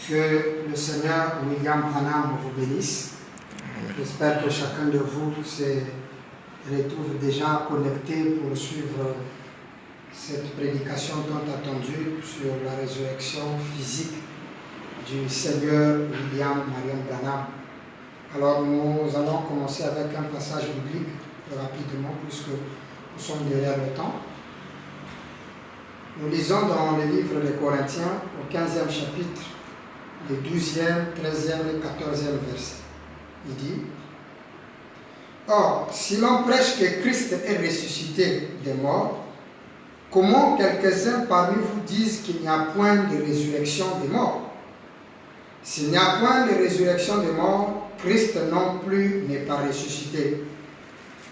Que le Seigneur William Branham vous bénisse. J'espère que chacun de vous se retrouve déjà connecté pour suivre cette prédication tant attendue sur la résurrection physique du Seigneur William Marion Branham. Alors nous allons commencer avec un passage biblique rapidement puisque nous sommes derrière le temps. Nous lisons dans le livre des Corinthiens au 15e chapitre, les 12e, 13e et 14e versets. Il dit: Or, si l'on prêche que Christ est ressuscité des morts, comment quelques-uns parmi vous disent qu'il n'y a point de résurrection des morts? S'il n'y a point de résurrection des morts, Christ non plus n'est pas ressuscité.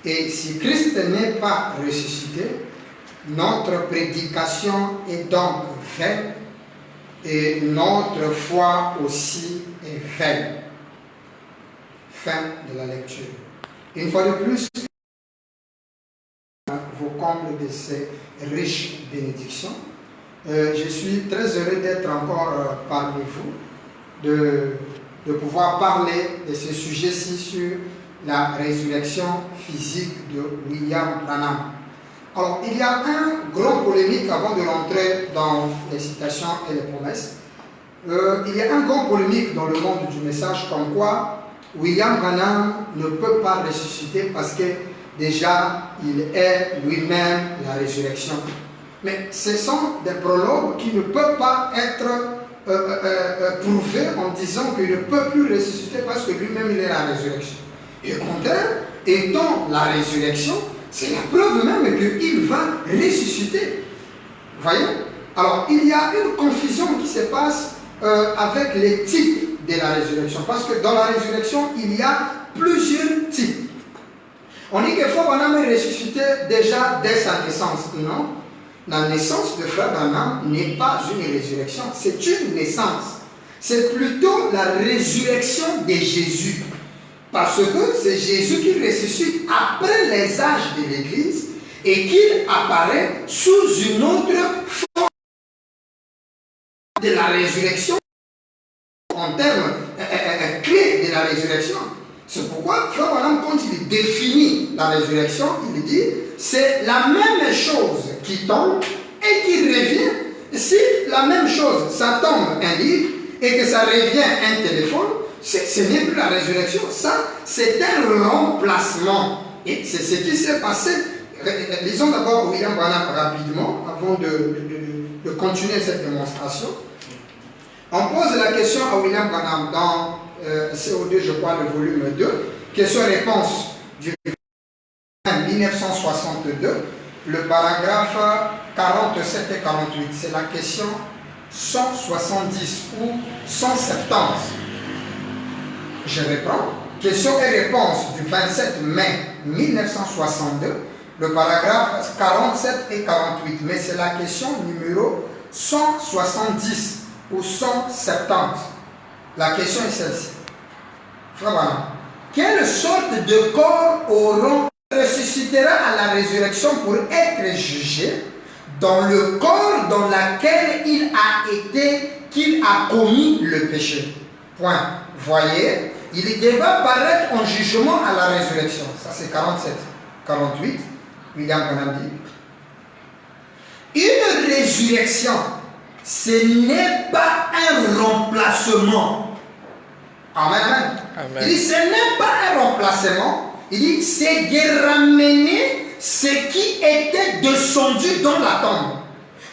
Et si Christ n'est pas ressuscité, notre prédication est donc vaine et notre foi aussi est vaine. Fin de la lecture. Une fois de plus, vous comble de ces riches bénédictions. Je suis très heureux d'être encore parmi vous, de pouvoir parler de ce sujet-ci sur la résurrection physique de William Branham. Alors, il y a un grand polémique avant de rentrer dans les citations et les promesses. Il y a un grand polémique dans le monde du message comme quoi William Branham ne peut pas ressusciter parce que déjà il est lui-même la résurrection. Mais ce sont des prologues qui ne peuvent pas être prouvés en disant qu'il ne peut plus ressusciter parce que lui-même il est la résurrection. Et au contraire, étant la résurrection, c'est la preuve même qu'il va ressusciter. Voyez? Alors, il y a une confusion qui se passe avec les types de la résurrection. Parce que dans la résurrection, il y a plusieurs types. On dit que Frère Branham est ressuscité déjà dès sa naissance. Non. La naissance de Frère Branham n'est pas une résurrection, c'est une naissance. C'est plutôt la résurrection de Jésus. Parce que c'est Jésus qui ressuscite après les âges de l'Église et qu'il apparaît sous une autre forme de la résurrection en termes clés de la résurrection. C'est pourquoi Frère Branham, quand il définit la résurrection, il dit c'est la même chose qui tombe et qui revient. Si la même chose, ça tombe un livre et que ça revient un téléphone, ce n'est plus la résurrection, ça c'est un remplacement. Et c'est ce qui s'est passé. Lisons d'abord William Branham rapidement avant de continuer cette démonstration. On pose la question à William Branham dans CO2, je crois, le volume 2, question-réponse du 1962, le paragraphe 47 et 48. C'est la question 170 ou 170. Je reprends. Question et réponse du 27 mai 1962, le paragraphe 47 et 48. Mais c'est la question numéro 170 ou 170. La question est celle-ci. Frère Branham, quelle sorte de corps ressuscitera à la résurrection pour être jugé dans le corps dans lequel qu'il a commis le péché? Point. Voyez, il devra paraître en jugement à la résurrection. Ça c'est 47. 48, William Branham dit: une résurrection, ce n'est pas un remplacement. Amen, amen. Amen. Il dit ce n'est pas un remplacement. Il dit c'est de ramener ce qui était descendu dans la tombe.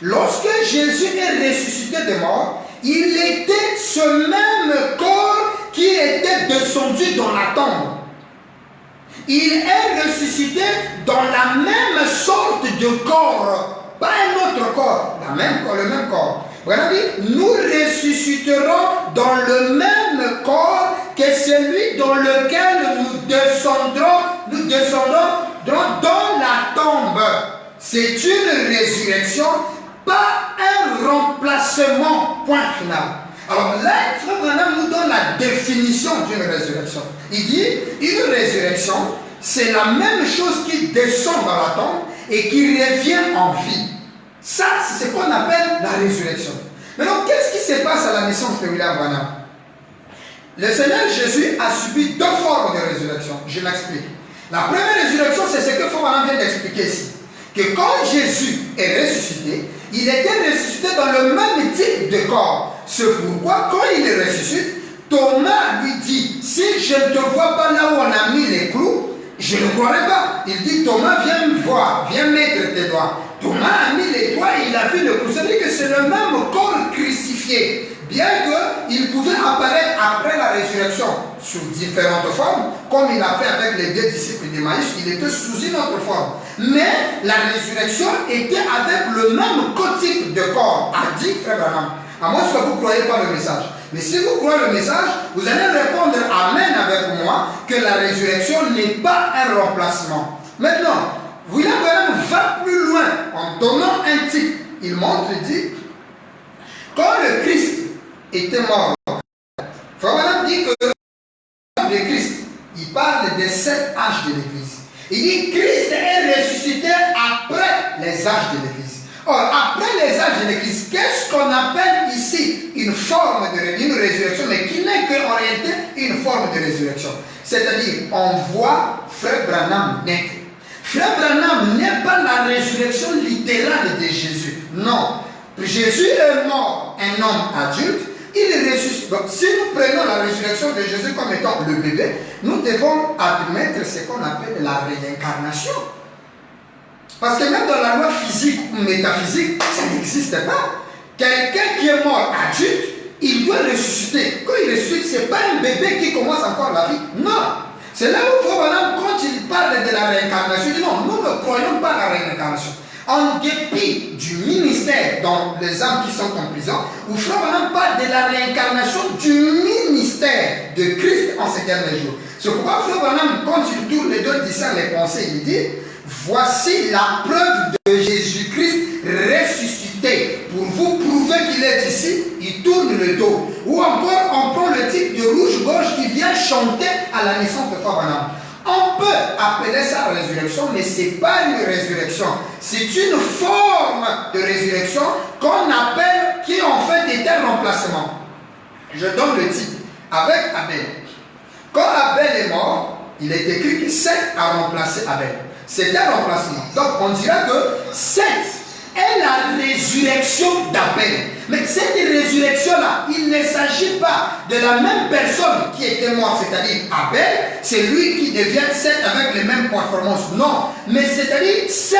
Lorsque Jésus est ressuscité des morts, il était ce même corps qui était descendu dans la tombe. Il est ressuscité dans la même sorte de corps, pas un autre corps, le même corps. Voilà, nous ressusciterons dans le même corps que celui dans lequel nous descendrons dans la tombe. C'est une résurrection, pas un remplacement, point final. Alors là, Frère Branham nous donne la définition d'une résurrection. Il dit, une résurrection, c'est la même chose qui descend dans la tombe et qui revient en vie. Ça, c'est ce qu'on appelle la résurrection. Maintenant, qu'est-ce qui se passe à la naissance de William Branham? Le Seigneur Jésus a subi deux formes de résurrection. Je m'explique. La première résurrection, c'est ce que Frère Branham vient d'expliquer ici. Que quand Jésus est ressuscité, il était ressuscité dans le même type de corps. C'est pourquoi, quand il est ressuscité, Thomas lui dit, si je ne te vois pas là où on a mis les clous, je ne croirai pas. Il dit, Thomas, viens me voir, viens mettre tes doigts. Thomas a mis les doigts et il a vu le clou. Ça veut dire que c'est le même corps crucifié. Bien qu'il pouvait apparaître après la résurrection sous différentes formes, comme il a fait avec les deux disciples d'Emmaüs, il était sous une autre forme. Mais la résurrection était avec le même type de corps, a dit Frère Branham. À moins que vous ne croyez pas le message. Mais si vous croyez le message, vous allez répondre Amen avec moi que la résurrection n'est pas un remplacement. Maintenant, William Branham va plus loin en donnant un titre. Il montre, il dit, quand le Christ était mort, Frère Branham dit que le Christ, il parle des 7 âges de l'Église. Il dit Christ est ressuscité après les âges de l'Église. Or, après les âges de l'Église, qu'est-ce qu'on appelle ici une forme de résurrection, mais qui n'est qu'en réalité une forme de résurrection. C'est-à-dire, on voit Frère Branham naître. Frère Branham n'est pas la résurrection littérale de Jésus. Non. Jésus est mort, un homme adulte. Il est ressuscité. Donc, si nous prenons la résurrection de Jésus comme étant le bébé, nous devons admettre ce qu'on appelle la réincarnation. Parce que même dans la loi physique ou métaphysique, ça n'existe pas. Quelqu'un qui est mort adulte, il doit ressusciter. Quand il ressuscite, ce n'est pas un bébé qui commence encore la vie. Non. C'est là où Frère Branham, quand il parle de la réincarnation, il dit non, nous ne croyons pas à la réincarnation. En dépit du ministère dans les âmes qui sont en prison, où Frère Branham parle de la réincarnation du ministère de Christ en ces derniers jours. C'est pourquoi Frère Branham, quand il tourne les deux disciples les pensées, il dit voici la preuve de Jésus-Christ ressuscité. Pour vous prouver qu'il est ici, il tourne le dos. Ou encore, on prend le titre de rouge-gorge qui vient chanter à la naissance de Frère Branham. On peut appeler ça résurrection, mais ce n'est pas une résurrection. C'est une forme de résurrection qu'on appelle, qui en fait est un remplacement. Je donne le titre. Avec Abel. Quand Abel est mort, il est écrit que Seth a remplacé Abel. C'est un remplacement. Donc on dira que Seth est la résurrection d'Abel. Mais cette résurrection-là, il ne s'agit pas de la même personne qui était morte, c'est-à-dire Abel, c'est lui qui devient Seth avec les mêmes performances. Non, mais c'est-à-dire Seth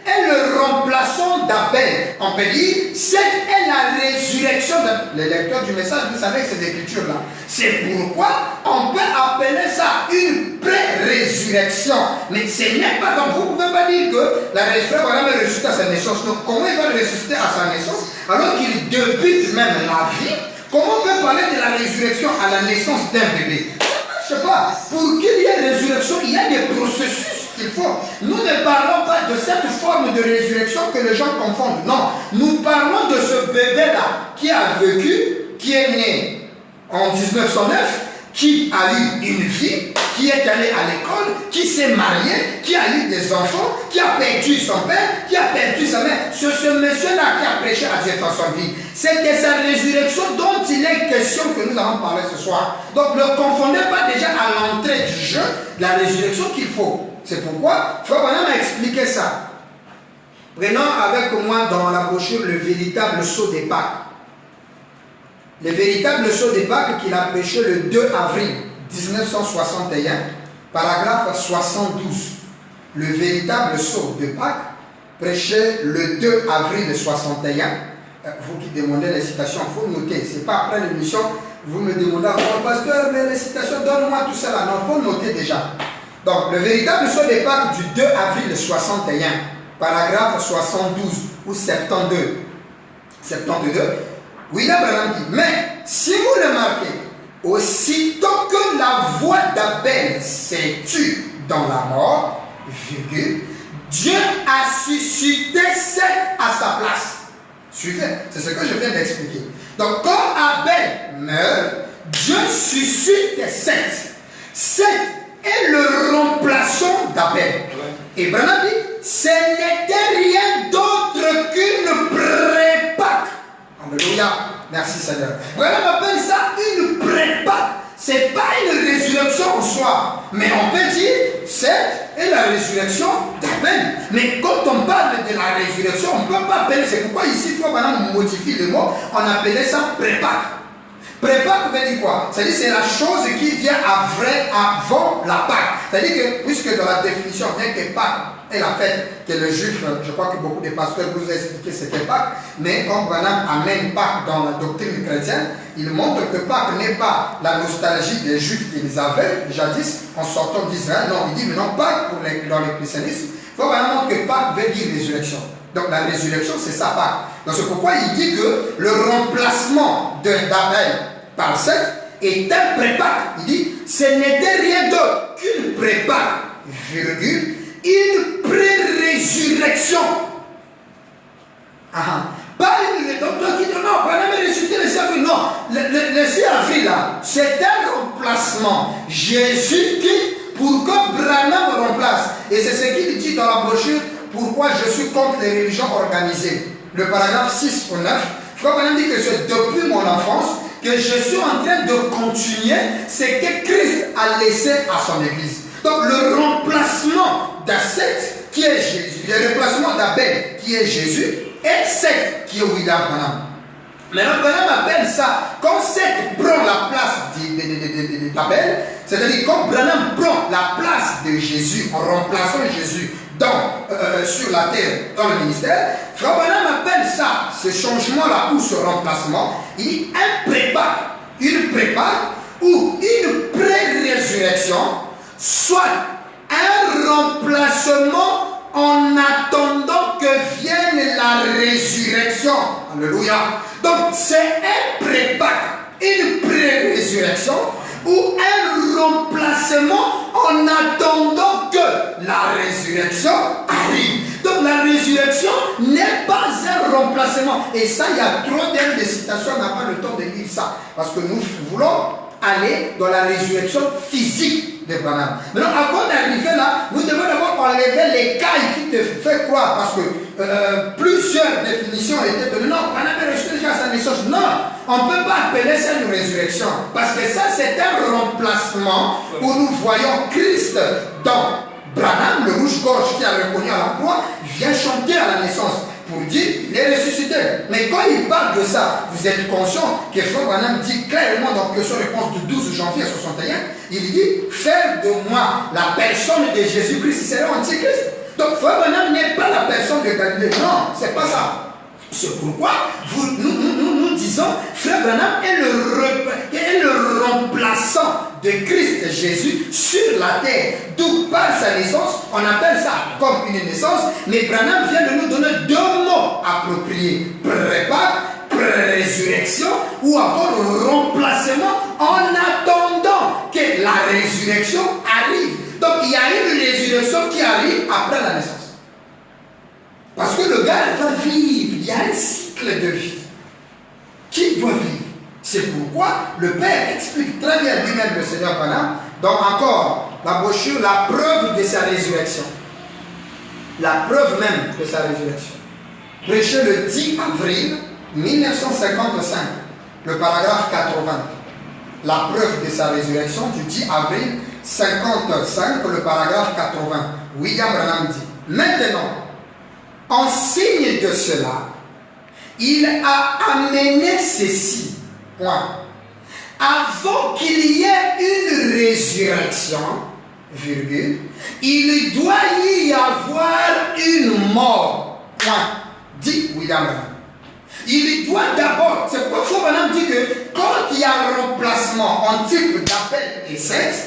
est le remplaçant d'Abel. On peut dire, Seth est la résurrection de... Les lecteurs du message, vous savez ces écritures-là. C'est pourquoi on peut appeler ça une pré-résurrection. Mais ce n'est pas comme vous ne pouvez pas dire que la résurrection va le ressusciter à sa naissance. Donc comment il va le ressusciter à sa naissance alors qu'il débute même la vie? Comment on peut parler de la résurrection à la naissance d'un bébé? Je ne sais pas. Pour qu'il y ait résurrection, il y a des processus. Nous ne parlons pas de cette forme de résurrection que les gens confondent. Non, nous parlons de ce bébé-là qui a vécu, qui est né en 1909, qui a eu une vie, qui est allé à l'école, qui s'est marié, qui a eu des enfants, qui a perdu son père, qui a perdu sa mère. C'est ce monsieur-là qui a prêché à Dieu dans sa vie. C'est de sa résurrection dont il est question que nous allons parler ce soir. Donc ne confondez pas déjà à l'entrée du jeu la résurrection qu'il faut. C'est pourquoi Frère Branham a expliqué ça. Prenons avec moi dans la brochure le véritable sceau des Pâques. Le véritable sceau des Pâques qu'il a prêché le 2 avril 1961, paragraphe 72. Le véritable sceau de Pâques, prêché le 2 avril 61. Vous qui demandez les citations, il faut noter. Ce n'est pas après l'émission, vous me demandez, oh, pasteur, mais les citations, donne-moi tout ça là. Non, il faut noter déjà. Donc, le véritable sceau des Pâques du 2 avril 61, paragraphe 72 ou 72. William Branham dit, mais si vous remarquez, aussitôt que la voix d'Abel s'est tue dans la mort, virgule, Dieu a suscité Seth à sa place. Suivez, c'est ce que je viens d'expliquer. Donc, quand Abel meurt, Dieu suscite Seth. Seth est le remplaçant d'Abel. Et Branham dit, ce n'était rien d'autre qu'une pré-Pâque. Alléluia. Alléluia. Merci Seigneur. Voilà, on appelle ça une pré-Pâques. Ce n'est pas une résurrection en soi, mais on peut dire c'est la résurrection d'Abel. Mais quand on parle de la résurrection, on ne peut pas appeler, c'est pourquoi ici, il faut maintenant modifier le mot, on appelait ça pré-Pâques. Pré-Pâques veut dire quoi? C'est-à-dire c'est la chose qui vient avant la Pâques. C'est-à-dire que, puisque dans la définition, bien que Pâques est la fête que le juif, je crois que beaucoup de pasteurs vous ont expliqué c'était Pâques, mais quand Branham amène Pâques dans la doctrine chrétienne, il montre que Pâques n'est pas la nostalgie des juifs qu'ils avaient jadis en sortant d'Israël. Non, il dit, mais non, Pâques dans le christianisme, il faut vraiment que Pâques veut dire résurrection. Donc la résurrection, c'est ça Pâques. Donc c'est pourquoi il dit que le remplacement d'Abel par Seth est un pré-Pâques. Il dit, ce n'était rien d'autre qu'une pré-Pâques, virgule, une pré-résurrection. Pas une résurrection qui dit non, on a ressuscité le 6 avril. Non, le 6 avril là, c'est un remplacement. Jésus qui, pour que Branham remplace. Et c'est ce qu'il dit dans la brochure, pourquoi je suis contre les religions organisées. Le paragraphe 6 ou 9, Frère Branham dit que c'est depuis mon enfance que je suis en train de continuer ce que Christ a laissé à son Église. Donc le remplacement d'Asset qui est Jésus, le remplacement d'Abel qui est Jésus, et Seth qui est William Branham. Maintenant, Branham appelle ça, quand Seth prend la place d'Abel, c'est-à-dire quand Branham prend la place de Jésus en remplaçant Jésus sur la terre, dans le ministère, Frère Branham appelle ça, ce changement-là ou ce remplacement, il dit un pré-Pâques, une pré-Pâques ou une pré-résurrection, soit un remplacement en attendant que vienne la résurrection. Alléluia. Donc c'est un pré-Pâques, une pré-résurrection ou un remplacement en attendant que la résurrection arrive. Donc la résurrection n'est pas un remplacement. Et ça, il y a trop de citations, on n'a pas le temps de lire ça. Parce que nous voulons aller dans la résurrection physique de Branham. Maintenant, avant d'arriver là, nous devons d'abord enlever l'écaille qui te fait croire, parce que plusieurs définitions étaient données. Non, Branham est ressuscité déjà à sa naissance. Non, on ne peut pas appeler ça une résurrection, parce que ça, c'est un remplacement où nous voyons Christ dans Branham, le rouge-gorge qui a reconnu à la croix, vient chanter à la naissance pour dire il est ressuscité. Mais quand il parle de ça, vous êtes conscient que Frère Branham dit clairement dans question-réponse du 12 janvier 61, il dit faire de moi la personne de Jésus-Christ, c'est l'antichrist. Donc Frère Branham n'est pas la personne de Galilée. Non, c'est pas ça. C'est pourquoi nous disons Frère Branham est le remplaçant de Christ Jésus sur la terre. D'où par sa naissance, on appelle ça comme une naissance, mais Branham vient de nous donner deux mots appropriés. Pré-Pâques, pré-résurrection ou encore remplacement en attendant que la résurrection arrive. Donc il y a une résurrection qui arrive après la naissance. Parce que le gars va vivre, il y a un cycle de vie qu'il doit vivre. C'est pourquoi le Père explique très bien lui-même le Seigneur Branham, dans encore la brochure, la preuve de sa résurrection. La preuve même de sa résurrection. Prêché le 10 avril 1955, le paragraphe 80. La preuve de sa résurrection du 10 avril 55, le paragraphe 80. William Branham dit, maintenant, en signe de cela, il a amené ceci, point. Avant qu'il y ait une résurrection, virgule, il doit y avoir une mort, point. Dit William Branham. Il doit d'abord, c'est pourquoi Frère Branham dit que quand il y a un remplacement en type d'appel et sexe,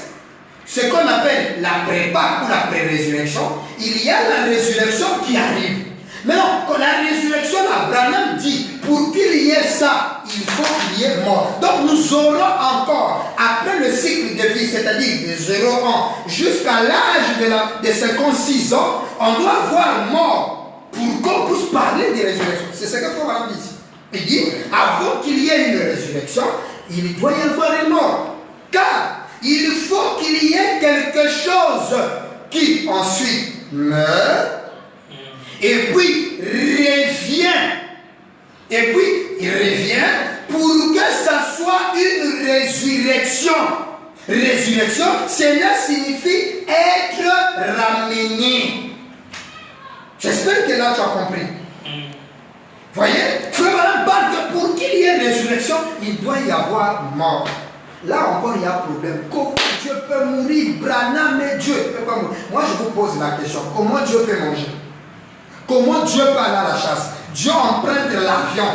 ce qu'on appelle la pré-Pâques ou la pré-résurrection, il y a la résurrection qui arrive. Mais non, quand la résurrection, Branham dit, pour qu'il y ait ça, il faut qu'il y ait mort. Donc nous aurons encore, après le cycle de vie, c'est-à-dire de 0 ans jusqu'à l'âge de 56 ans, on doit avoir mort pour qu'on puisse parler de résurrection. C'est ce que Frère Branham dit. Il dit, avant qu'il y ait une résurrection, il doit y avoir une mort. Car il faut qu'il y ait quelque chose qui ensuite meurt, et puis revient Et puis, il revient pour que ça soit une résurrection. Résurrection, cela signifie être ramené. J'espère que là tu as compris. Voyez, Frère Branham parle que pour qu'il y ait résurrection, il doit y avoir mort. Là encore, il y a un problème. Comment Dieu peut mourir? Branham et Dieu ne peut pas mourir. Moi, je vous pose la question. Comment Dieu peut manger? Comment Dieu peut aller à la chasse? Dieu emprunte l'avion.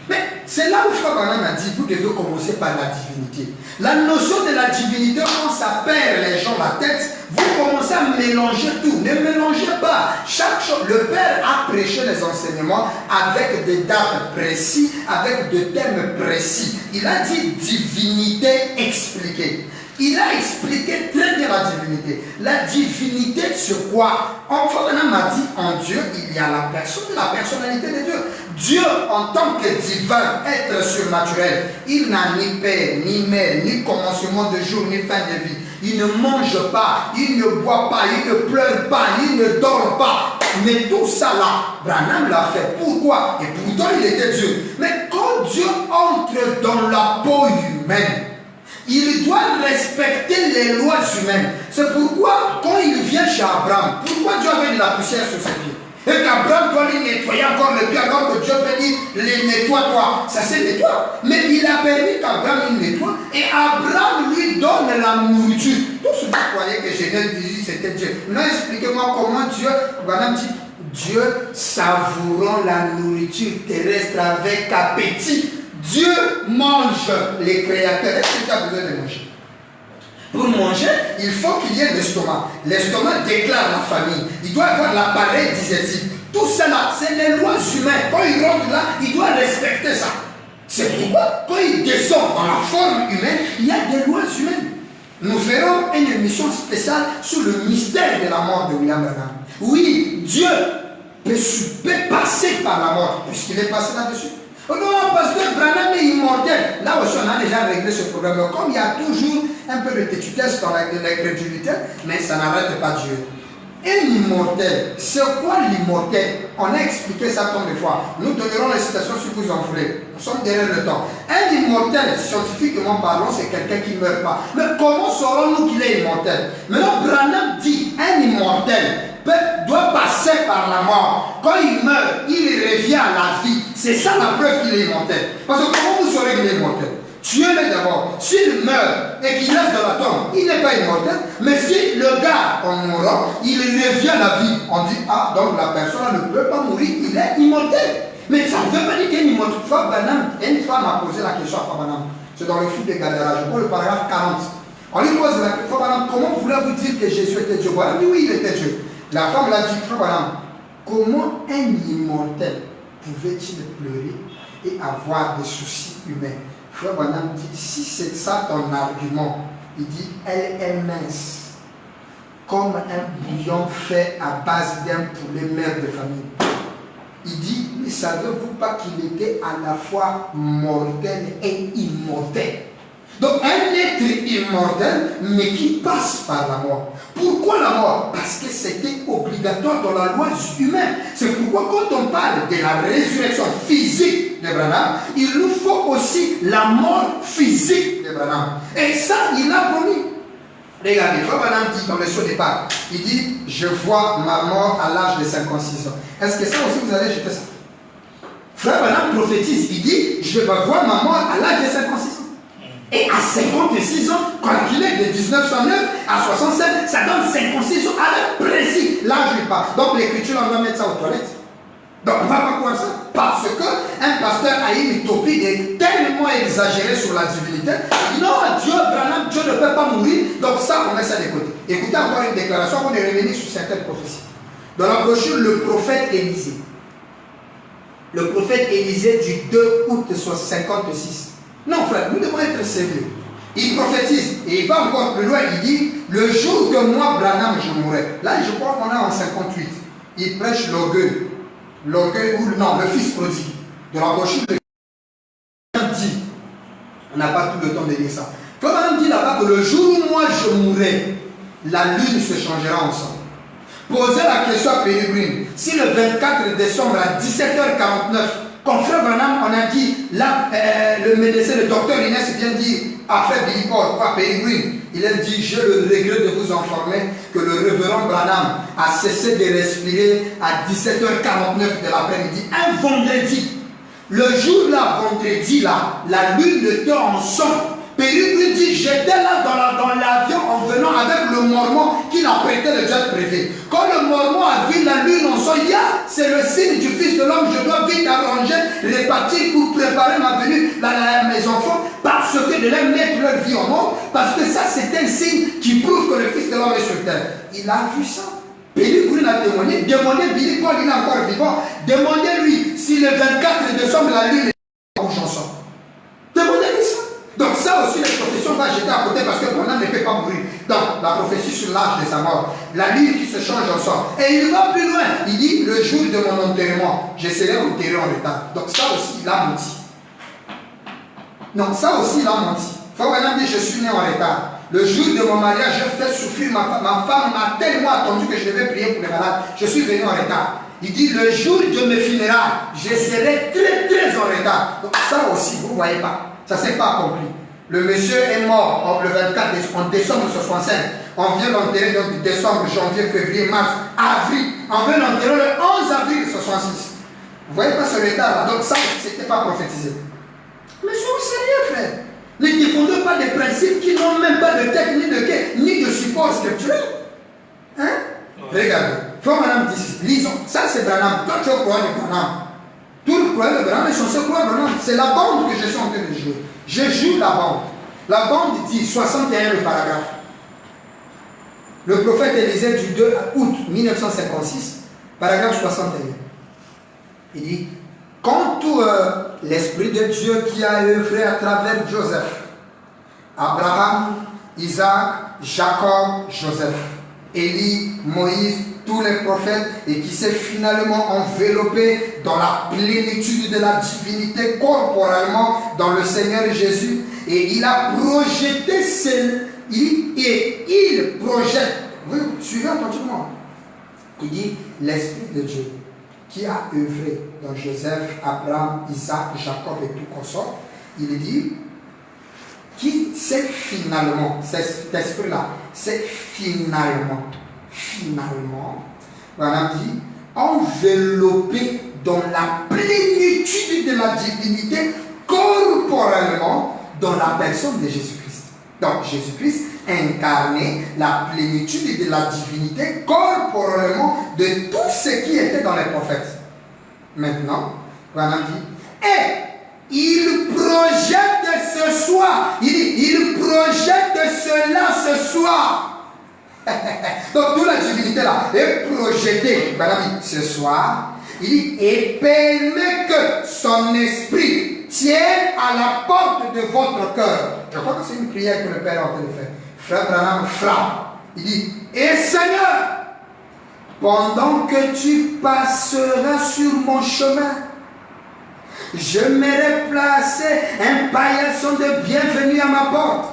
Mais c'est là où Frère Branham a dit, vous devez commencer par la divinité. La notion de la divinité, quand ça perd les gens la tête, vous commencez à mélanger tout. Ne mélangez pas. Chaque chose, le Père a prêché les enseignements avec des dates précises, avec des thèmes précis. Il a dit divinité expliquée. Il a expliqué très bien la divinité. La divinité sur quoi? Enfin, on m'a dit en Dieu, il y a la personne, la personnalité de Dieu. Dieu, en tant que divin, être surnaturel, il n'a ni père, ni mère, ni commencement de jour, ni fin de vie. Il ne mange pas, il ne boit pas, il ne pleure pas, il ne dort pas. Mais tout ça là, Branham l'a fait. Pourquoi? Et pourtant il était Dieu. Mais quand Dieu entre dans la peau humaine, il doit respecter les lois humaines. C'est pourquoi, quand il vient chez Abraham, pourquoi Dieu avait de la poussière sur ses pieds? Et qu'Abraham doit lui nettoyer encore le pied, alors que Dieu peut dire, les nettoie-toi. Ça c'est nettoie. Mais il a permis qu'Abraham il nettoie. Et Abraham lui donne la nourriture. Tous ceux qui croyaient que Genèse 18 c'était Dieu. Non, expliquez-moi comment Dieu, Abraham dit, Dieu savourant la nourriture terrestre avec appétit. Dieu mange les créateurs. Est-ce que tu as besoin de manger? Pour manger, il faut qu'il y ait l'estomac. L'estomac déclare la famille. Il doit avoir l'appareil digestif. Tout cela, c'est les lois humaines. Quand il rentre là, il doit respecter ça. C'est pourquoi, quand il descend dans la forme humaine, il y a des lois humaines. Nous ferons une émission spéciale sur le mystère de la mort de William Branham. Oui, Dieu peut passer par la mort, puisqu'il est passé là-dessus. Oh non, parce que Branham est immortel. Là aussi, on a déjà réglé ce problème. Comme il y a toujours un peu de têtutesse dans l'incrédulité, mais ça n'arrête pas Dieu. Un immortel, c'est quoi l'immortel? On a expliqué ça tant de fois. Nous donnerons les citations si vous en voulez. Nous sommes derrière le temps. Un immortel, scientifiquement parlant, c'est quelqu'un qui ne meurt pas. Mais comment saurons-nous qu'il est immortel? Maintenant, Branham dit un immortel doit passer par la mort. Quand il meurt, il revient à la vie. C'est ça la preuve qu'il est immortel. Parce que comment vous saurez qu'il est immortel? Tuez-le d'abord. S'il meurt et qu'il reste dans la tombe, il n'est pas immortel. Mais si le gars, en mourant, il revient à la vie, on dit, ah, donc la personne ne peut pas mourir, il est immortel. Mais ça ne veut pas dire qu'il est immortel. Une femme a posé la question à Frère Branham. C'est dans le fil de Gadara, je prends le paragraphe 40. On lui pose la question, Frère Branham, comment voulez-vous dire que Jésus était Dieu? Elle dit, oui, il était Dieu. La femme l'a dit, Frère Branham, comment un immortel pouvait-il pleurer et avoir des soucis humains? Frère Branham dit, si c'est ça ton argument, il dit, elle est mince, comme un bouillon fait à base d'un poulet mère de famille. Il dit, ne savez-vous pas qu'il était à la fois mortel et immortel? Donc un être immortel, mais qui passe par la mort. Pourquoi la mort? Parce que c'était obligatoire dans la loi humaine. C'est pourquoi quand on parle de la résurrection physique de Branham, il nous faut aussi la mort physique de Branham. Et ça, il a promis. Regardez, Frère Branham dit dans le son départ, il dit, je vois ma mort à l'âge de 56 ans. Est-ce que ça aussi vous allez jeter ça? Frère Branham prophétise, il dit, je vais voir ma mort à l'âge de 56 ans. Et à 56 ans, calculé de 1909 à 67, ça donne 56 ans à l'heure précis. L'âge il part. Donc l'écriture, on va mettre ça aux toilettes. Donc on ne va pas croire ça. Parce qu'un pasteur a une utopie tellement exagérée sur la divinité. Non, Dieu, Branham, Dieu ne peut pas mourir. Donc ça, on met ça de côté. Écoutez encore une déclaration, on est revenu sur certaines prophéties. Dans la brochure, le prophète Élisée. Le prophète Élisée du 2 août 56. Non frère, nous devons être sérieux. Il prophétise et il va encore plus loin, il dit, le jour que moi, Branham, je mourrai. Là, je crois qu'on est en 58. Il prêche l'orgueil. L'orgueil ou non, le fils prodigue. De la brochure de dit, on n'a pas tout le temps de lire ça. Comme on dit là-bas que le jour où moi je mourrai, la lune se changera ensemble. Posez la question à Pérégrine. Si le 24 décembre à 17h49, Comme frère Branham, on a dit, là, le médecin, le docteur Inès vient dire à frère Billy Paul, quoi, Perry Green, il a dit, j'ai le regret de vous informer que le révérend Branham a cessé de respirer à 17h49 de l'après-midi, un vendredi. Le jour là, vendredi là, la lune était en son. Perry Green dit, j'étais là dans l'avion en venant avec le mormon qui l'a prêté le jet privé. Quand le mormon a vu la lune en son, il y a, c'est le signe du Fils de l'homme, je dois vite arranger, répartir pour préparer ma venue à mes enfants, parce que de leur mettre leur vie au monde, parce que ça c'est un signe qui prouve que le Fils de l'homme est sur terre. Il a vu ça. Perry Green a témoigné, demandez Billy Paul, il est encore vivant, demandez-lui si le 24 décembre la lune est en chanson. Demandez-lui ça. Donc ça aussi, les professions va jeter à côté parce que Branham ne peut pas mourir. Donc la prophétie sur l'âge de sa mort, la lune qui se change en sang. Et il va plus loin. Il dit, le jour de mon enterrement, je serai enterré en retard. Donc ça aussi, il a menti. Non, ça aussi, il a menti. Frère Branham dit, je suis né en retard. Le jour de mon mariage, je fais souffrir ma femme m'a tellement attendu que je devais prier pour les malades. Je suis venu en retard. Il dit, le jour de mes funérailles, je serai très très en retard. Donc ça aussi, vous ne voyez pas. Ça ne s'est pas accompli. Le monsieur est mort le 24 en décembre 65. On vient l'enterrer donc décembre, janvier, février, mars, avril. On vient l'enterrer le 11 avril 66. Vous voyez pas ce retard là. Donc ça, ce n'était pas prophétisé. Mais c'est rien, frère. Ne défendez pas des principes qui n'ont même pas de tête, ni de quai, ni de support scripturel. Hein? Regardez. Frère Branham dit, lisons. Ça c'est Branham. Toi tu es au croire de Branham. Tout le problème de Branham est censé croire Branham. C'est la bande que je suis en train de jouer. Je joue la bande. La bande dit 61 le paragraphe. Le prophète Élisée du 2 août 1956, paragraphe 61. Il dit, quand tout l'Esprit de Dieu qui a œuvré à travers Joseph, Abraham, Isaac, Jacob, Joseph, Élie, Moïse, tous les prophètes, et qui s'est finalement enveloppé dans la plénitude de la divinité corporellement dans le Seigneur Jésus, et il a projeté il projette, vous suivez attentivement, il dit l'Esprit de Dieu qui a œuvré dans Joseph, Abraham, Isaac, Jacob et tout consort, il dit qui c'est finalement, cet esprit-là, c'est finalement, Branham dit, enveloppé dans la plénitude de la divinité corporellement dans la personne de Jésus-Christ. Donc Jésus-Christ incarnait la plénitude de la divinité corporellement de tout ce qui était dans les prophètes. Maintenant, Branham dit, et il projette ce soir, il projette cela ce soir. Donc toute la divinité là est projetée, Branham dit, ce soir, il dit, et permet que son esprit tienne à la porte de votre cœur. Je crois que c'est une prière que le Père est en train de faire. Frère Branham frappe. Il dit, et Seigneur, pendant que tu passeras sur mon chemin, je m'aurai placé un paillasson de bienvenue à ma porte.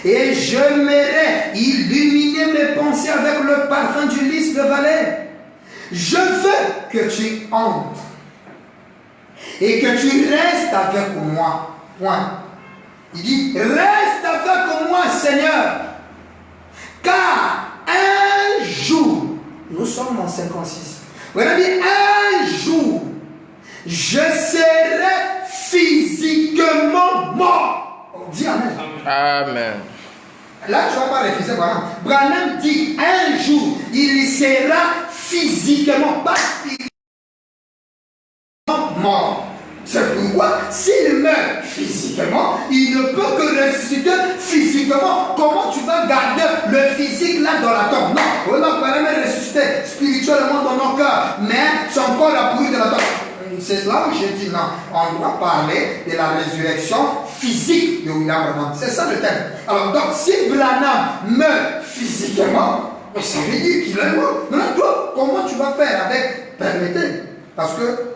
Et je m'aurai illuminé mes pensées avec le parfum du lys de Valais. Je veux que tu entres et que tu restes avec moi. Point. Il dit, reste avec moi, Seigneur. Car un jour, nous sommes en 56. Vous avez dit, un jour, je serai physiquement mort. On dit Amen. Amen. Là, tu ne vas pas refuser Branham. Branham dit, un jour, il sera physiquement, pas spirituellement mort. C'est pourquoi, s'il meurt physiquement, il ne peut que ressusciter physiquement. Comment tu vas garder le physique là dans la tombe? Non, on va pas même ressusciter spirituellement dans nos cœurs, mais son corps a pourri de la tombe. C'est là où j'ai dit non, on doit parler de la résurrection physique de William Branham. C'est ça le thème. Alors, donc, si Branham meurt physiquement, ça veut dire qu'il est mort. Maintenant, toi, comment tu vas faire avec? Permettez. Parce que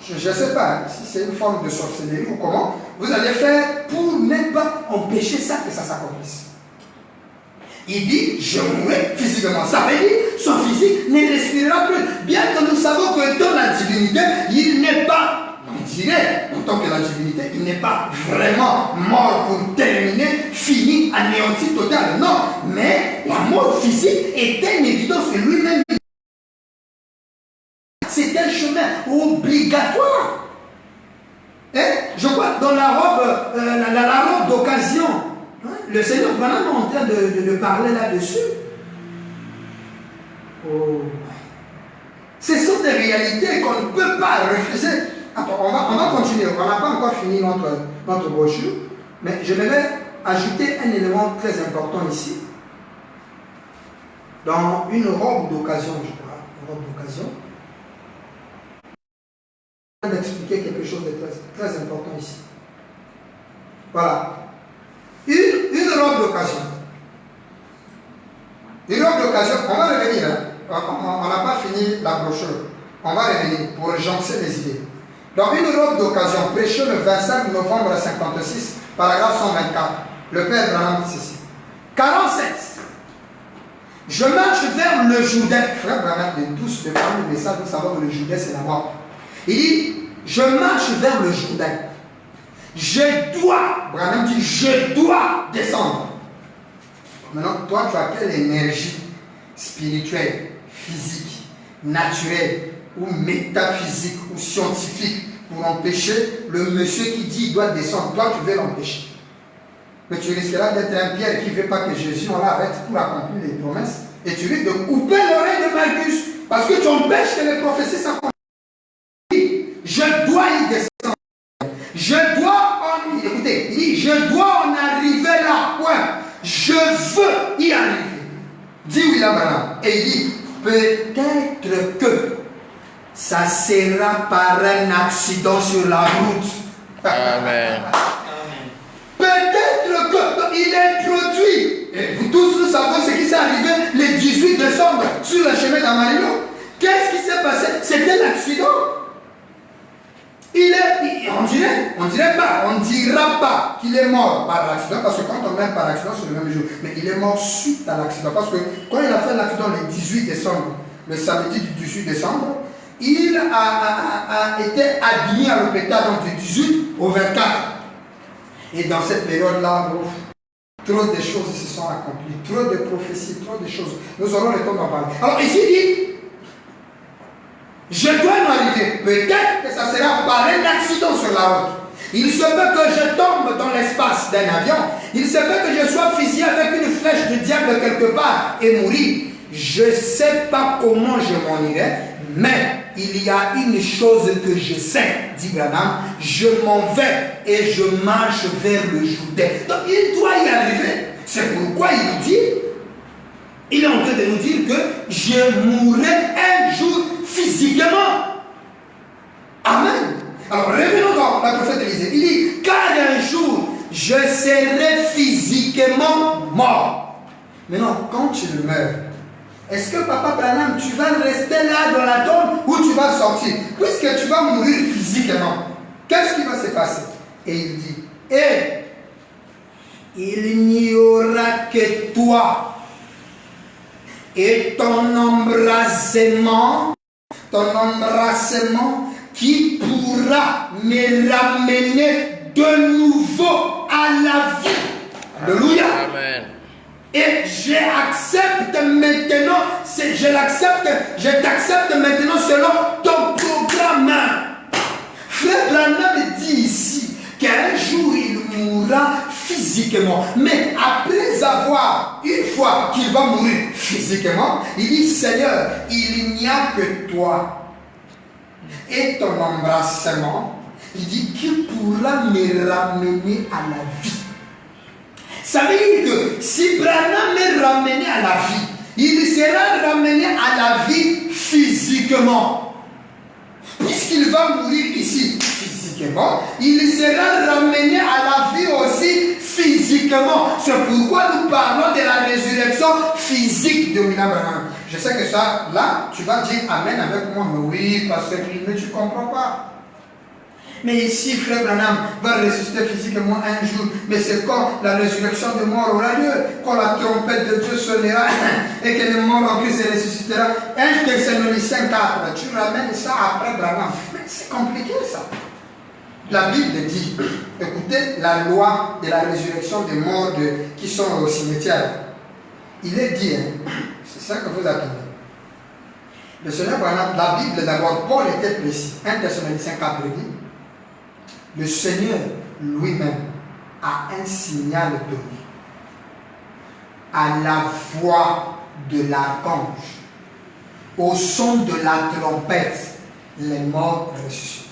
je ne sais pas si c'est une forme de sorcellerie ou comment, vous allez faire pour ne pas empêcher ça que ça s'accomplisse. Il dit, je mourrai physiquement. Ça veut dire, son physique ne respirera plus. Bien que nous savons que dans la divinité, il n'est pas on dirait, en tant que la divinité, il n'est pas vraiment mort pour terminer, fini, anéanti total. Non, mais la mort physique était une évidence que lui-même. C'était un chemin obligatoire. Et je crois dans la robe d'occasion, hein, le Seigneur Branham est en train de parler là-dessus. Oh. Ce sont des réalités qu'on ne peut pas refuser. Attends, on va continuer. On n'a pas encore fini notre brochure, mais je vais ajouter un élément très important ici. Dans une robe d'occasion, je crois, une robe d'occasion, d'expliquer quelque chose de très, très important ici. Voilà. Une robe d'occasion. Une robe d'occasion, on va revenir. Hein. On n'a pas fini la brochure. On va revenir pour jancer les idées. Dans une robe d'occasion, prêchée le 25 novembre 56, paragraphe 124, le Père Branham dit ceci. 47. Je marche vers le Jourdain. Frère Branham de tous de prendre le message, nous savons que le Jourdain c'est la mort. Il dit, je marche vers le Jourdain. Je dois, Branham dit, je dois descendre. Maintenant, toi, tu as quelle énergie spirituelle, physique, naturelle, ou métaphysique, ou scientifique, pour empêcher le monsieur qui dit qu'il doit descendre. Toi, tu veux l'empêcher. Mais tu risqueras d'être un Pierre qui ne veut pas que Jésus on l'arrête pour accomplir les promesses. Et tu risques de couper l'oreille de Malchus. Parce que tu empêches que les prophéties s'accomplissent. Je dois y descendre. Je dois en... Écoutez, il dit, je dois en arriver là. Point. Je veux y arriver. Dit William Branham. Et il dit, peut-être que ça sera par un accident sur la route. Amen. Peut-être qu'il introduit. Et vous tous, nous savons ce qui s'est arrivé le 18 décembre sur le chemin d'Amarillo. Qu'est-ce qui s'est passé? C'était l'accident. On ne dira pas qu'il est mort par l'accident, parce que quand on meurt par accident, c'est le même jour. Mais il est mort suite à l'accident, parce que quand il a fait l'accident le 18 décembre, le samedi du 18 décembre, il a été admis à l'hôpital donc du 18 au 24. Et dans cette période-là, trop de choses se sont accomplies, trop de prophéties, trop de choses. Nous aurons le temps d'en parler. Alors ici, il dit, je dois m'arriver. Peut-être que ça sera par un accident sur la route. Il se peut que je tombe dans l'espace d'un avion. Il se peut que je sois fusillé avec une flèche du diable quelque part et mourir. Je ne sais pas comment je m'en irai, mais il y a une chose que je sais, dit Branham, je m'en vais et je marche vers le Jourdain. Donc il doit y arriver. C'est pourquoi il est en train de nous dire que je mourrai un jour physiquement. Amen. Alors revenons dans la prophète Élisée. Il dit, car un jour je serai physiquement mort. Maintenant, quand tu meurs, est-ce que Papa Branham, tu vas rester là dans la tombe ou tu vas sortir? Puisque tu vas mourir physiquement, qu'est-ce qui va se passer? Et il dit, il n'y aura que toi et ton embrassement qui pourra me ramener de nouveau à la vie. Alléluia. Amen. Et je t'accepte maintenant selon ton programme. Frère Branham dit ici qu'un jour il mourra physiquement. Mais après avoir, une fois qu'il va mourir physiquement, il dit, Seigneur, il n'y a que toi et ton embrassement, il dit, qui pourra me ramener à la vie. Ça veut dire que si Branham est ramené à la vie, il sera ramené à la vie physiquement. Puisqu'il va mourir ici physiquement, il sera ramené à la vie aussi physiquement. C'est pourquoi nous parlons de la résurrection physique de William Branham. Je sais que ça, là, tu vas dire Amen avec moi, mais oui, parce que tu ne comprends pas. Mais ici, frère Branham va ressusciter physiquement un jour. Mais c'est quand la résurrection des morts aura lieu, quand la trompette de Dieu sonnera et que les morts en Christ se ressuscitera. 1 Thessaloniciens 4, tu ramènes ça après Branham. Mais c'est compliqué ça. La Bible dit, écoutez la loi de la résurrection des morts qui sont au cimetière. Il est dit, hein, c'est ça que vous appelez. Le Seigneur, la Bible d'abord, Paul était précis. 1 Thessaloniciens 4 dit, le Seigneur lui-même a un signal donné. À la voix de l'archange, au son de la trompette, les morts ressuscitent.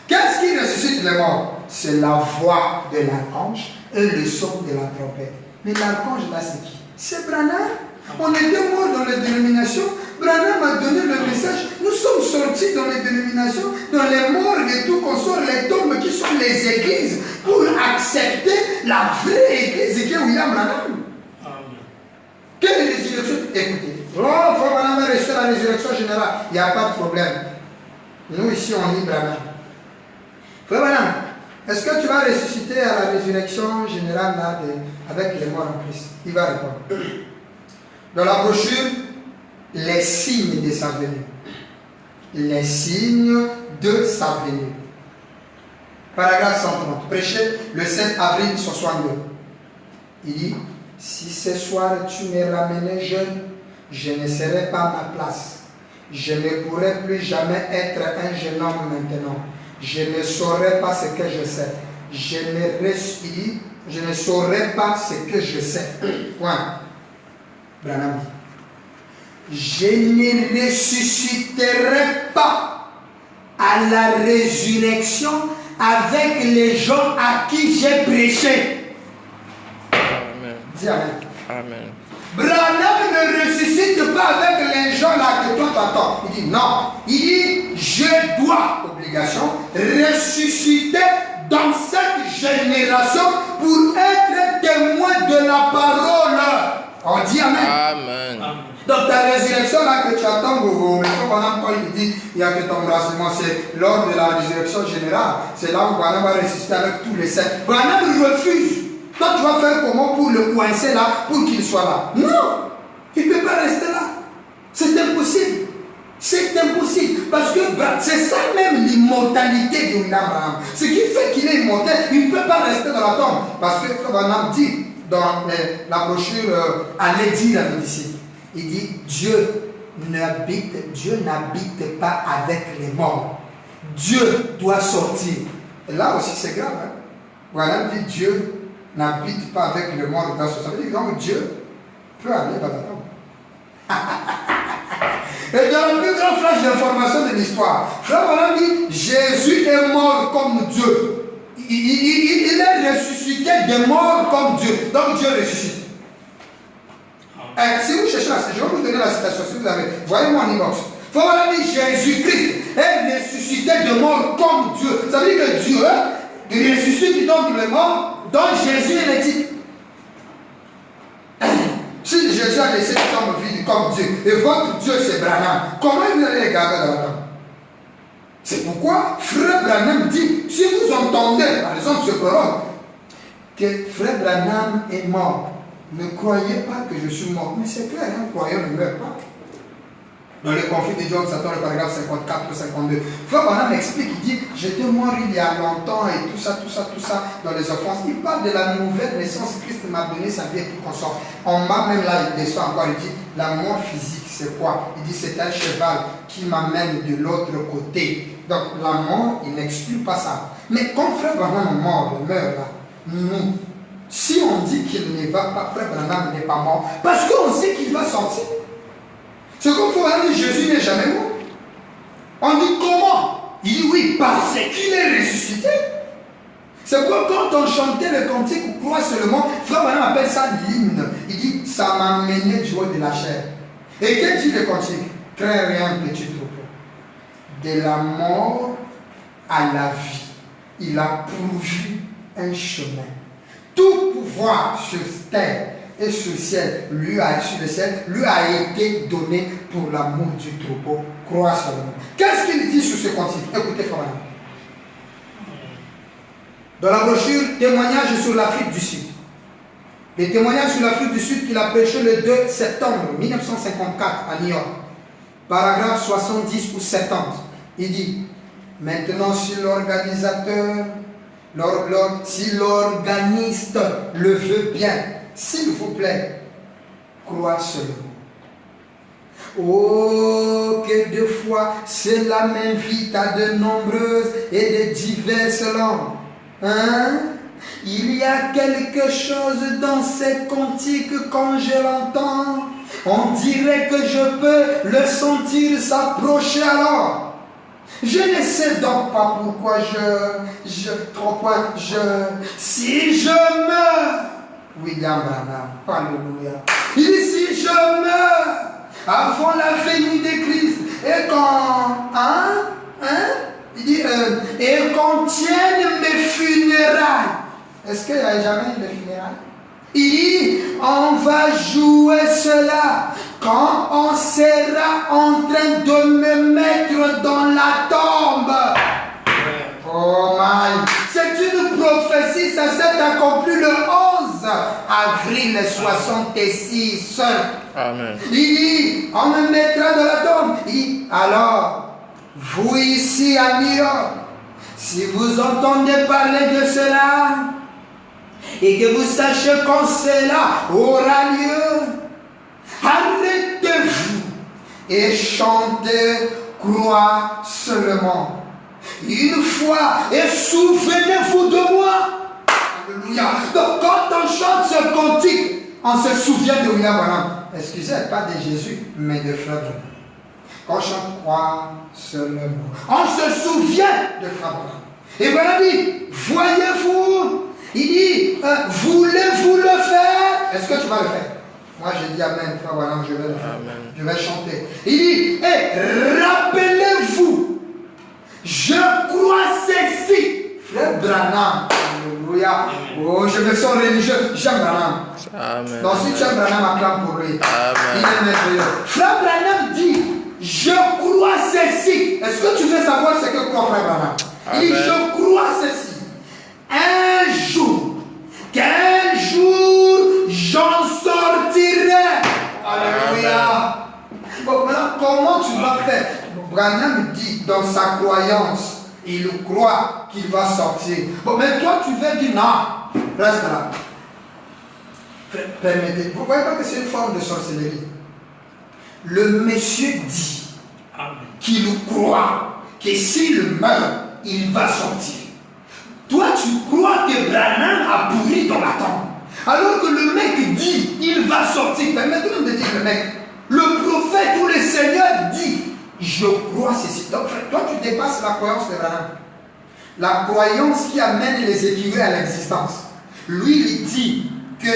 Qu'est-ce qui ressuscite les morts? C'est la voix de l'archange et le son de la trompette. Mais l'archange là, c'est qui? C'est Branham. On était morts dans les dénominations. Branham a donné le message. Nous sommes sortis dans les dénominations, dans les morgues et tout, qu'on sort les tombes qui sont les églises pour accepter la vraie église qui est William Branham. Quelle résurrection? Écoutez, frère Branham a reçu la résurrection générale. Il n'y a pas de problème. Nous ici, on dit Branham. Frère Branham, est-ce que tu vas ressusciter à la résurrection générale là, avec les morts en Christ? Il va répondre. Dans la brochure, les signes de sa venue. Les signes de sa venue. Paragraphe 130. Prêché le 7 avril 62. Il dit, si ce soir tu me ramenais jeune, je ne serais pas à ma place. Je ne pourrais plus jamais être un jeune homme maintenant. Je ne saurais pas ce que je sais. Je ne saurais pas ce que je sais. Point. Branham dit, je ne ressusciterai pas à la résurrection avec les gens à qui j'ai prêché. Amen. Dis Amen. Amen. Branham ne ressuscite pas avec les gens là que toi t'attends. Il dit non. Il dit, je dois, obligation, ressusciter dans cette génération pour être témoin de la parole. On dit Amen. Amen. Donc ta résurrection là que tu attends, quand il dit il n'y a que ton brassement, c'est lors de la résurrection générale. C'est là où Branham va ressusciter avec tous les saints. Branham refuse. Toi tu vas faire comment pour le coincer là, pour qu'il soit là? Non, il ne peut pas rester là. C'est impossible. C'est impossible. Parce que c'est ça même l'immortalité de William Branham. Ce qui fait qu'il est immortel, il ne peut pas rester dans la tombe. Parce que Branham dit dans la brochure Allez dire à nos disciples, il dit Dieu n'habite pas avec les morts. Dieu doit sortir. Et là aussi c'est grave. Hein? Branham dit Dieu n'habite pas avec les morts. Ça veut dire que Dieu peut aller dans la tombe. Et dans la plus grande flash d'information de l'histoire, Frère Branham dit Jésus est mort comme Dieu. Il est ressuscité des morts comme Dieu. Donc Dieu ressuscite. Si vous cherchez je vais vous donner la citation si vous avez. Voyez-moi en inbox. Frère Branham dit Jésus-Christ est ressuscité de morts comme Dieu. Ça veut dire que Dieu il ressuscite donc les morts, donc Jésus est le type. Si Jésus a laissé une tombe vide comme Dieu, et votre Dieu c'est Branham, comment vous allez les garder dans la tombe? C'est pourquoi Frère Branham dit, si vous entendez, par exemple ce prologue, que Frère Branham est mort, ne croyez pas que je suis mort. Mais c'est clair, un croyant ne meurt pas. Dans le conflit de Job, Satan, le paragraphe 54 ou 52. Frère Branham explique, il dit, j'étais mort il y a longtemps et tout ça, dans les offenses. Il parle de la nouvelle naissance. Christ m'a donné sa vie et tout consort. En bas, même là, il descend encore, il dit, la mort physique, c'est quoi? Il dit, c'est un cheval qui m'amène de l'autre côté. Donc, la mort, il n'exclut pas ça. Mais quand Frère Branham meurt là, nous, si on dit qu'il ne va pas, Frère Branham n'est pas mort, parce qu'on sait qu'il va sortir. C'est comme Frère dit Jésus n'est jamais mort. On dit comment? Il dit oui, parce qu'il est ressuscité. C'est pourquoi quand on chantait le cantique ou croit seulement, Frère Branham appelle ça l'hymne. Il dit ça m'a mené du haut de la chair. Et qu'est-ce qu'il dit le cantique? Très rien, petit troupeau. De la mort à la vie, il a pourvu un chemin. Tout pouvoir sur terre et sur le ciel, sur le ciel, lui a été donné pour l'amour du troupeau. Crois seulement. Qu'est-ce qu'il dit sur ce cantique? Écoutez, frère. Dans la brochure Témoignages sur l'Afrique du Sud. Les témoignages sur l'Afrique du Sud qu'il a prêché le 2 septembre 1954 à New York. Paragraphe 70 ou 70. Il dit Maintenant, si l'organisateur, si l'organiste le veut bien, s'il vous plaît, crois seulement. Oh, que deux fois cela m'invite à de nombreuses et de diverses langues. Hein? Il y a quelque chose dans ces cantiques quand je l'entends. On dirait que je peux le sentir s'approcher alors. Je ne sais donc pas pourquoi si je meurs, William Branham, alléluia. Il dit si je meurs avant la venue de Christ et il dit et qu'on tienne mes funérailles. Est-ce qu'il n'y a jamais eu de funérailles? Il dit on va jouer cela quand on sera en train de me mettre dans la tombe. Oh my! C'est une prophétie, ça s'est accompli le 11 avril 66. Amen. Il dit, on me mettra dans la tombe. Il dit, alors, vous ici à New York, si vous entendez parler de cela, et que vous sachiez quand cela aura lieu, arrêtez-vous et chantez, croix seulement. Une fois, et souvenez-vous de moi. Alléluia. Donc quand on chante ce cantique, on se souvient de William Branham. Excusez, pas de Jésus, mais de Frère Branham. Quand on chante croix seulement, on se souvient de Frère Branham. Et voilà dit, voyez-vous, il dit, voulez-vous le faire? Est-ce que tu vas le faire? Moi je dis amen, Frère Branham, je vais le faire. Amen. Je vais chanter. Il dit, rappelez-vous, je crois ceci. Frère Branham, alléluia. Oh, je me sens religieux, j'aime Branham. Amen. Donc si tu aimes Branham, acclame pour lui. Amen. Il est merveilleux. Frère Branham dit, je crois ceci. Est-ce que tu veux savoir ce que croit Frère Branham? Il dit, je crois ceci. Un jour, quel jour j'en sortirai. Alléluia. Bon, maintenant, comment tu vas faire? Branham dit dans sa croyance, il croit qu'il va sortir. Bon, mais toi, tu veux dire non, reste là. Permettez. Vous voyez pas que c'est une forme de sorcellerie. Le monsieur dit qu'il croit que s'il meurt, il va sortir. Toi, tu crois que Branham a pourri dans la tombe. Alors que le mec dit, il va sortir. Permettez-nous de dire le mec. Le prophète ou le Seigneur dit, je crois ceci. Donc, toi, tu dépasses la croyance de Branham. La croyance qui amène les écureuils à l'existence. Lui, il dit que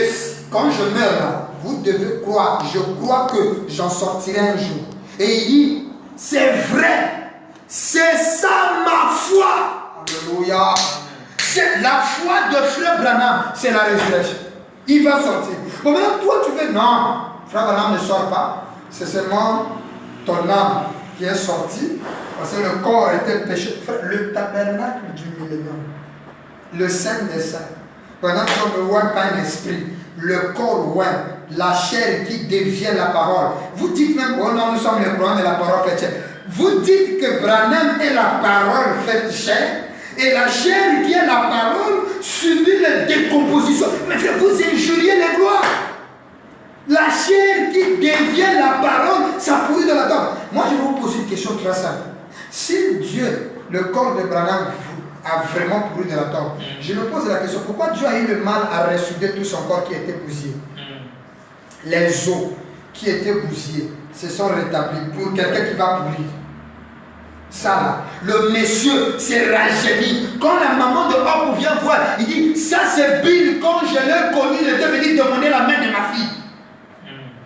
quand je meurs là, vous devez croire. Je crois que j'en sortirai un jour. Et il dit, c'est vrai. C'est ça ma foi. Alléluia. C'est la foi de Frère Branham. C'est la résurrection. Il va sortir. Bon, maintenant, toi, tu veux, non. Frère Branham ne sort pas. C'est seulement ton âme qui est sortie. Parce que le corps était péché. Le tabernacle du millénium. Le Saint des Saints. Pendant qu'on ne voit pas un esprit. Le corps, ouais. La chair qui devient la parole. Vous dites même, oh non, nous sommes les croyants de la parole faite chair. Vous dites que Branham est la parole faite chair. Et la chair qui est la parole subit la décomposition. Mais vous injuriez les gloires. La chair qui devient la parole, ça pourrit de la tombe. Moi, je vais vous poser une question très simple. Si Dieu, le corps de Branham, a vraiment pourri de la tombe, je me pose la question, pourquoi Dieu a eu le mal à ressouder tout son corps qui était bousillé? Les os qui étaient bousillés se sont rétablis pour quelqu'un qui va pourrir. Ça là, le monsieur s'est rajeuni. Quand la maman de Hope vient voir, il dit, ça c'est Bill, quand je l'ai connu, il était venu demander la main de ma fille.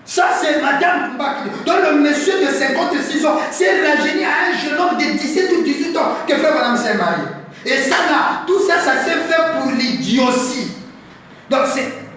Ça c'est Madame Mbaki. Donc le monsieur de 56 ans s'est rajeuni à un jeune homme de 17 ou 18 ans que Frère Madame s'est marié. Et ça là, tout ça, ça s'est fait pour l'idiotie. Donc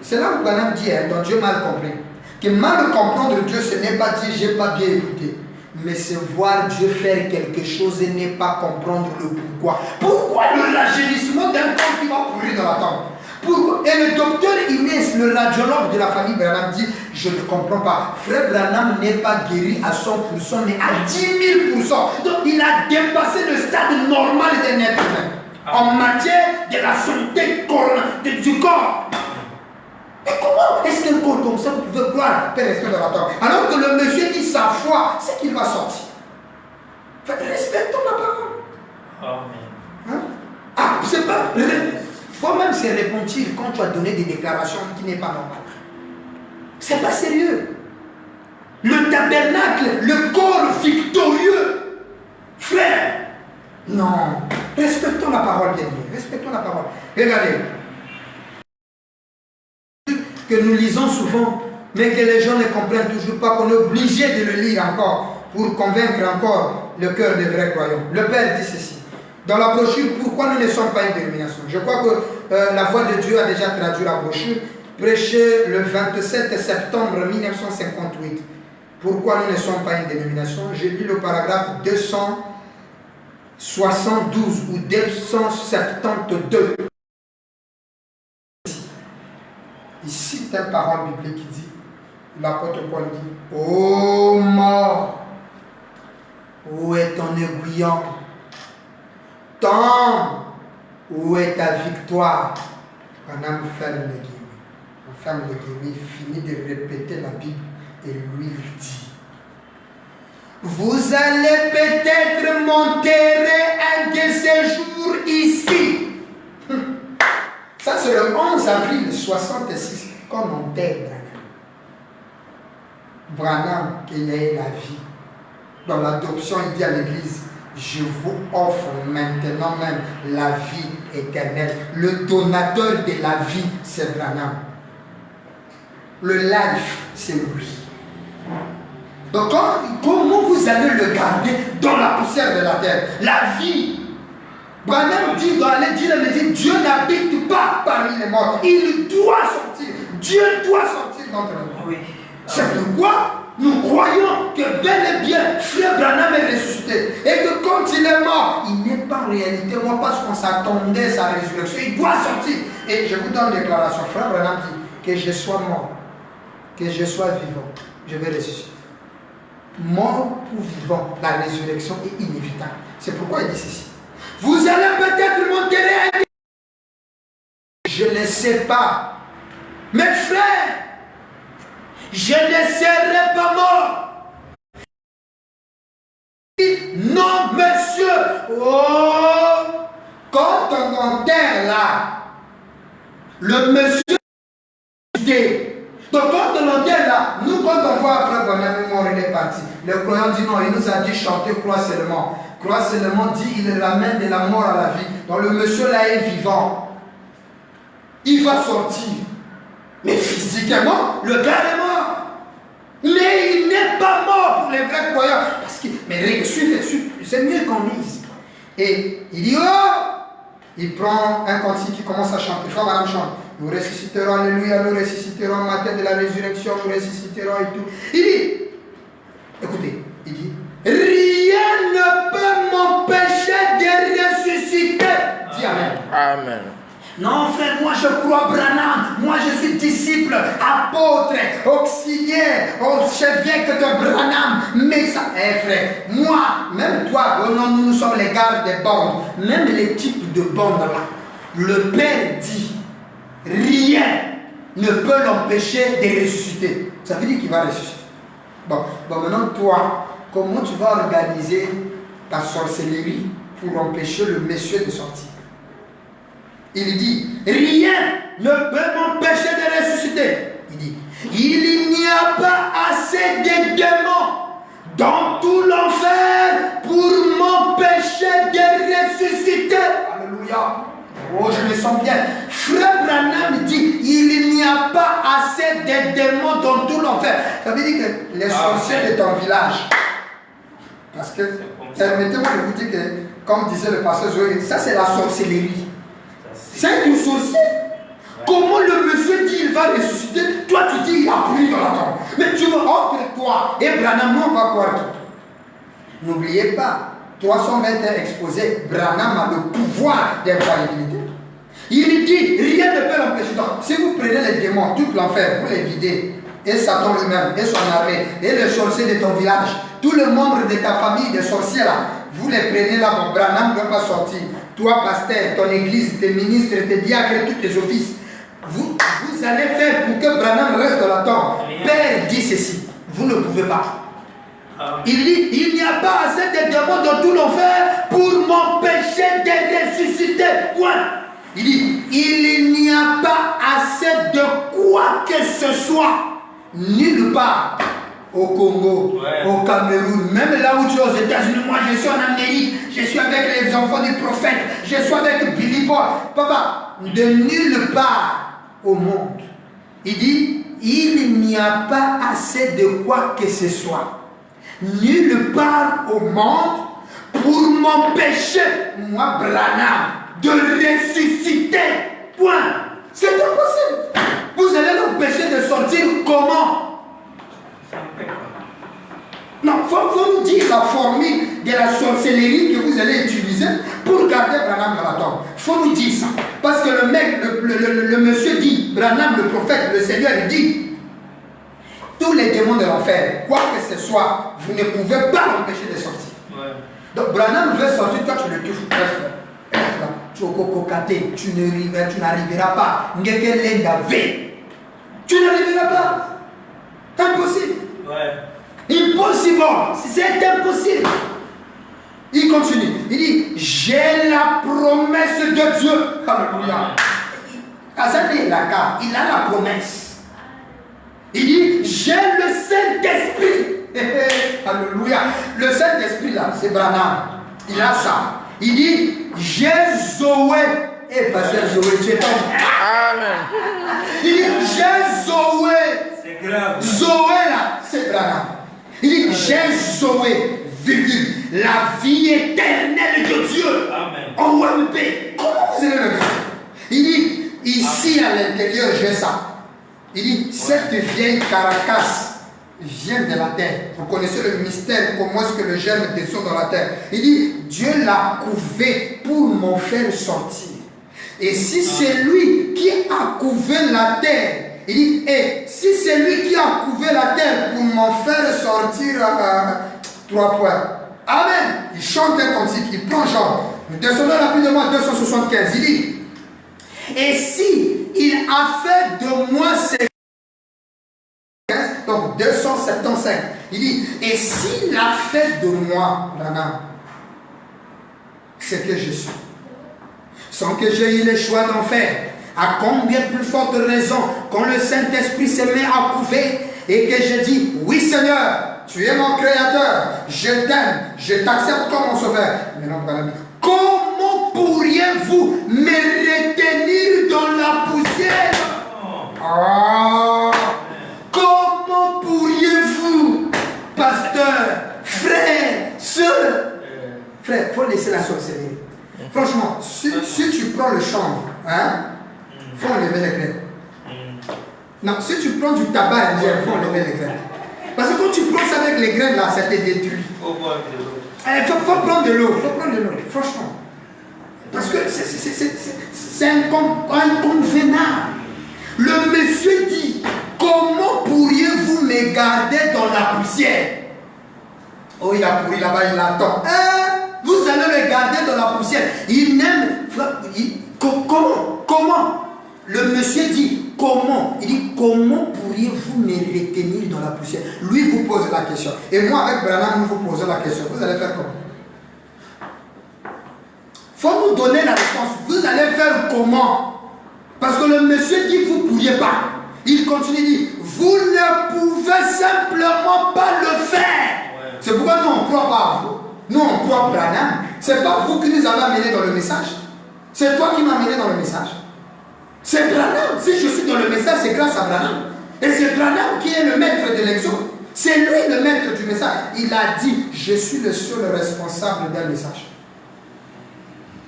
c'est là où Madame dit, donc Dieu mal compris. Que mal comprendre Dieu, ce n'est pas dire j'ai pas bien écouté. Mais c'est voir Dieu faire quelque chose et ne pas comprendre le pourquoi. Pourquoi le rajeunissement d'un corps qui va pourrir dans la tombe? Pourquoi? Et le docteur Inès, le radiologue de la famille Branham, dit, je ne comprends pas. Frère Branham n'est pas guéri à 100%, mais à 10 000%. Donc il a dépassé le stade normal d'un être humain. En matière de la santé du corps. Et comment est-ce qu'un corps comme ça, vous pouvez croire peut rester dans la tombe? Alors que le monsieur dit sa foi, c'est qu'il va sortir. Respectons la parole. Amen. Hein? Ah, c'est pas. Il faut même se repentir quand tu as donné des déclarations qui n'est pas normales. C'est pas sérieux. Le tabernacle, le corps victorieux, frère. Non. Respectons la parole bien aimé. Respectons la parole. Regardez. Que nous lisons souvent, mais que les gens ne comprennent toujours pas, qu'on est obligé de le lire encore pour convaincre encore le cœur des vrais croyants. Le Père dit ceci. Dans la brochure, pourquoi nous ne sommes pas une dénomination? Je crois que la voix de Dieu a déjà traduit la brochure, prêchée le 27 septembre 1958. Pourquoi nous ne sommes pas une dénomination? J'ai lu le paragraphe 272 ou 272. Ici, c'est une parole biblique qui dit, l'apôtre Paul dit, ô mort, où est ton aiguillon? Tant, où est ta victoire? Branham ferme le guillemets. On ferme le guillemets, finit de répéter la Bible et lui dit, vous allez peut-être m'enterrer un de ces jours ici. Ça c'est le 11 avril 66 qu'on enterre Branham. Branham qu'il ait la vie. Dans l'adoption, il dit à l'église, je vous offre maintenant même la vie éternelle. Le donateur de la vie, c'est Branham. Le life, c'est lui. Donc, comment vous allez le garder dans la poussière de la terre? La vie. Branham dit, Dieu n'habite pas parmi les morts. Il doit sortir. Dieu doit sortir d'entre nous. Oui. C'est pourquoi nous croyons que bel et bien Frère Branham est ressuscité. Et que quand il est mort, il n'est pas en réalité mort parce qu'on s'attendait à sa résurrection. Il doit sortir. Et je vous donne une déclaration. Frère Branham dit que je sois mort, que je sois vivant, je vais ressusciter. Mort ou vivant, la résurrection est inévitable. C'est pourquoi il dit ceci. Vous allez peut-être m'enterrer. Je ne sais pas. Mes frères, je ne serai pas mort. Non, monsieur. Oh, quand on enterre là, le monsieur. Donc quand on enterre là, nous quand on voit après Branham mort, il est parti. Le croyant dit non, il nous a dit chanter croix seulement. Croix seulement dit il ramène de la mort à la vie. Donc le monsieur là est vivant. Il va sortir. Mais physiquement, le gars est mort. Mais il n'est pas mort pour les vrais croyants. Parce que, mais suivez, c'est mieux qu'on lise. Et il dit, oh, il prend un cantique qui commence à chanter. Frère Madame chante. Nous ressusciterons, alléluia, nous ressusciterons au matin de la résurrection, nous ressusciterons et tout. Il dit, écoutez, il dit, rien ne peut m'empêcher de ressusciter. Dis Amen. Amen. Non frère, moi je crois Branham, moi je suis disciple, apôtre, auxiliaire, archevêque de Branham, mais ça, frère, moi, même toi, oh non, nous sommes les gardes des bandes, même les types de bandes là, le Père dit, rien ne peut l'empêcher de ressusciter. Ça veut dire qu'il va ressusciter. Bon, maintenant toi, comment tu vas organiser ta sorcellerie pour empêcher le monsieur de sortir? Il dit, rien ne peut m'empêcher de ressusciter. Il dit, il n'y a pas assez de démons dans tout l'enfer pour m'empêcher de ressusciter. Alléluia. Oh, je me sens bien. Frère Branham dit, il n'y a pas assez de démons dans tout l'enfer. Ça veut dire que les sorciers de ton village. Parce que, permettez-moi de vous dire que, comme disait le pasteur Zoé, ça c'est la sorcellerie. C'est une sorcière. Ouais. Comment le monsieur dit il va ressusciter, toi tu dis il a pris dans la tombe. Mais tu veux entre toi et Branham, on va croire tout. N'oubliez pas, 321 exposés, Branham a le pouvoir d'infaillibilité. Il dit, rien ne peut l'empêcher. Donc, si vous prenez les démons, tout l'enfer, vous les videz, et Satan lui-même, et son armée, et le sorcier de ton village, tous les membres de ta famille de sorciers là, vous les prenez là, mon Branham ne peut pas sortir. Toi, pasteur, ton église, tes ministres, tes diacres, tous tes offices, vous allez faire pour que Branham reste dans la tombe. Père dit ceci, vous ne pouvez pas. Il dit, il n'y a pas assez de démons dans tout l'enfer pour m'empêcher de ressusciter. Point. Il dit, il n'y a pas assez de quoi que ce soit, nulle part, au Congo, au Cameroun, même là où tu es aux États-Unis. Moi, je suis en Amérique, je suis avec les enfants du prophète, je suis avec Billy Boy. Papa, de nulle part au monde. Il dit, il n'y a pas assez de quoi que ce soit, nulle part au monde, pour m'empêcher, moi, Branham, de ressusciter. Point. C'est impossible. Vous allez l'empêcher de sortir comment? Non, il faut nous dire la formule de la sorcellerie que vous allez utiliser pour garder Branham dans la tombe. Il faut nous dire ça. Parce que le mec, le monsieur dit, Branham, le prophète, le Seigneur, il dit, tous les démons de l'enfer, quoi que ce soit, vous ne pouvez pas l'empêcher de sortir. Ouais. Donc Branham veut sortir, toi tu le touches. Tu n'arriveras pas. Tu n'arriveras pas. C'est impossible. Ouais. Impossible. C'est impossible. Il continue. Il dit, j'ai la promesse de Dieu. Alléluia. Il a la promesse. Il dit, j'ai le Saint-Esprit. Alléluia. Le Saint-Esprit là, c'est Branham. Il a ça. Il dit, j'ai Zoé. Et pasteur Zoé, tu es tombé. Amen. Il dit, j'ai Zoé. C'est grave. Zoé là, c'est Branham. Il dit, j'ai Zoé, virgule, la vie éternelle de Dieu. Amen. En OMP. Comment vous allez le dire? Il dit, ici à l'intérieur, j'ai ça. Il dit, cette vieille carcasse vient de la terre. Vous connaissez le mystère, comment est-ce que le germe descend dans la terre. Il dit, Dieu l'a couvé pour m'en faire sortir. Et si c'est lui qui a couvé la terre, il dit, et si c'est lui qui a couvé la terre pour m'en faire sortir, 3 points. Amen. Il chante comme si, il prend genre. Nous descendons rapidement à 275. Il dit, et si il a fait de moi ces donc 275. Il dit, et s'il a fait de moi, Branham, c'est que je suis. Sans que j'aie eu le choix d'en faire, à combien plus forte raison, quand le Saint-Esprit se met à couver et que je dis, oui Seigneur, tu es mon Créateur, je t'aime, je t'accepte comme mon Sauveur. Mais non, Branham, comment pourriez-vous me retenir dans la poussière? Oh. Comment pourriez-vous, pasteur, frère, soeur, frère, il faut laisser la sorcellerie. Franchement, si tu prends le chanvre, il faut enlever les graines. Non, si tu prends du tabac, il faut enlever les graines. Parce que quand tu prends ça avec les graines, là, ça te détruit. Il faut prendre de l'eau, franchement. Parce que c'est inconvenable. Le monsieur dit, comment pourriez-vous me garder dans la poussière? Oh, il a pourri là-bas, il attend. Vous allez le garder dans la poussière. Il n'aime. Comment? Le monsieur dit, comment? Il dit, comment pourriez-vous me retenir dans la poussière? Lui vous pose la question. Et moi, avec Branham, nous vous posons la question. Vous allez faire comment? Il faut nous donner la réponse. Vous allez faire comment? Parce que le monsieur dit, vous ne pourriez pas. Il continue, dit, vous ne pouvez simplement pas le faire. Ouais. C'est pourquoi nous, on ne croit pas à vous. Nous, on croit à Branham. Ce n'est pas vous qui nous avez amenés dans le message. C'est toi qui m'as amené dans le message. C'est Branham. Si je suis dans le message, c'est grâce à Branham. Et c'est Branham qui est le maître de l'exode. C'est lui le maître du message. Il a dit, je suis le seul responsable d'un message.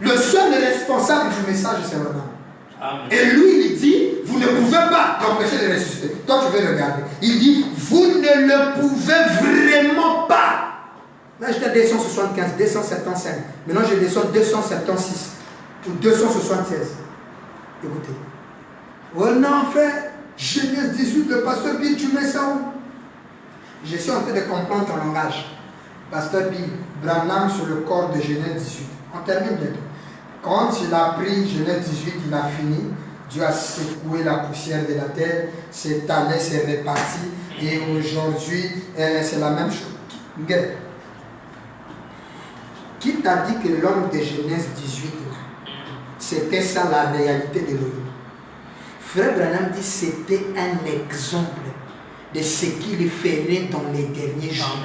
Le seul responsable du message, c'est Branham. Amen. Et lui, il dit, vous ne pouvez pas l'empêcher de ressusciter. Toi, tu veux le garder. Il dit, vous ne le pouvez vraiment pas. Là, j'étais à 275, 275. Maintenant, je descends 276 ou 276. Écoutez. Oh non, frère, Genèse 18, le pasteur Bill, tu mets ça où? Je suis en train de comprendre ton langage. Pasteur Bill, Branham sur le corps de Genèse 18. On termine bientôt. Quand il a pris Genèse 18, il a fini. Dieu a secoué la poussière de la terre, s'est allé, s'est réparti. Et aujourd'hui, c'est la même chose. Regarde. Qui t'a dit que l'homme de Genèse 18, c'était ça la réalité de l'homme? Frère Branham dit c'était un exemple de ce qu'il ferait dans les derniers jours.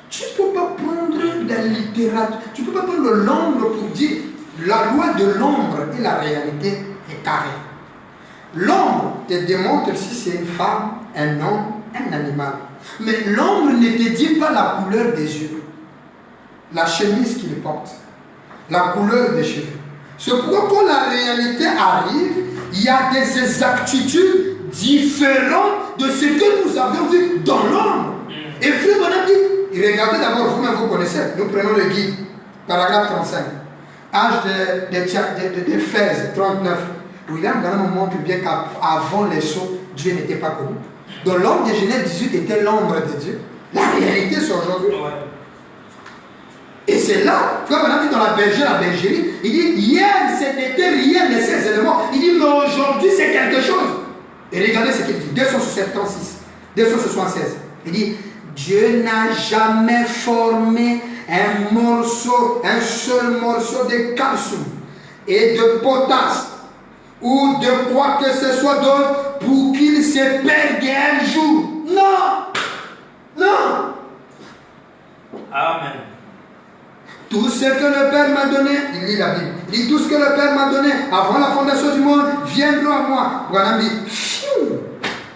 Tu ne peux pas prendre la littérature, tu ne peux pas prendre l'ombre pour dire la loi de l'ombre et la réalité est carrée. L'ombre te démontre si c'est une femme, un homme, un animal. Mais l'ombre ne te dit pas la couleur des yeux, la chemise qu'il porte, la couleur des cheveux. C'est pourquoi quand la réalité arrive, il y a des exactitudes différentes de ce que nous avions vu dans l'ombre. Et Frère Branham dit, regardez d'abord, vous-même vous connaissez, nous prenons le guide, paragraphe 35, âge de Fès 39, William Branham montre bien qu'avant les choses, Dieu n'était pas connu. Donc l'homme de Genèse 18 était l'ombre de Dieu. La réalité c'est aujourd'hui. Et c'est là, comme on a dit dans la bergerie, il dit, hier c'était rien de ces éléments. Il dit, mais aujourd'hui c'est quelque chose. Et regardez ce qu'il dit, 276, 276. Il dit, Dieu n'a jamais formé un seul morceau de calcium et de potasse ou de quoi que ce soit d'autre pour qu'il se perde un jour. Non! Non! Amen. Tout ce que le Père m'a donné, il lit la Bible, il dit tout ce que le Père m'a donné avant la fondation du monde viendra à moi. Branham dit, pfiou.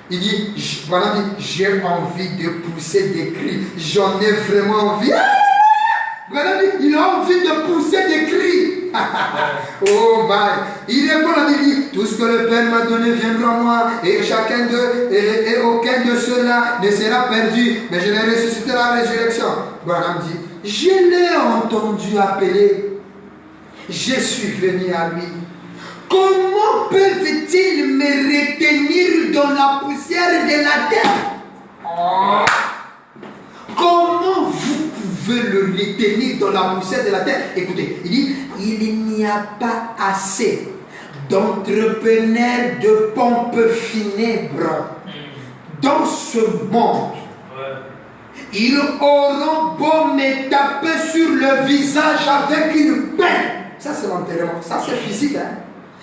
Il dit, Branham dit, j'ai envie de pousser des cris, j'en ai vraiment envie. Branham dit, il a envie de pousser des cris. Oh my, il répond à dit, tout ce que le Père m'a donné viendra à moi, et chacun d'eux, et aucun de ceux-là ne sera perdu, mais je les ressusciterai à la résurrection. Branham dit, je l'ai entendu appeler, je suis venu à lui. Comment peuvent-ils me retenir dans la poussière de la terre? Comment vous pouvez le retenir dans la poussière de la terre? Écoutez, il dit, il n'y a pas assez d'entrepreneurs de pompes funèbres dans ce monde. Ils auront beau me taper sur le visage avec une peine. Ça c'est l'enterrement, ça c'est physique. Hein?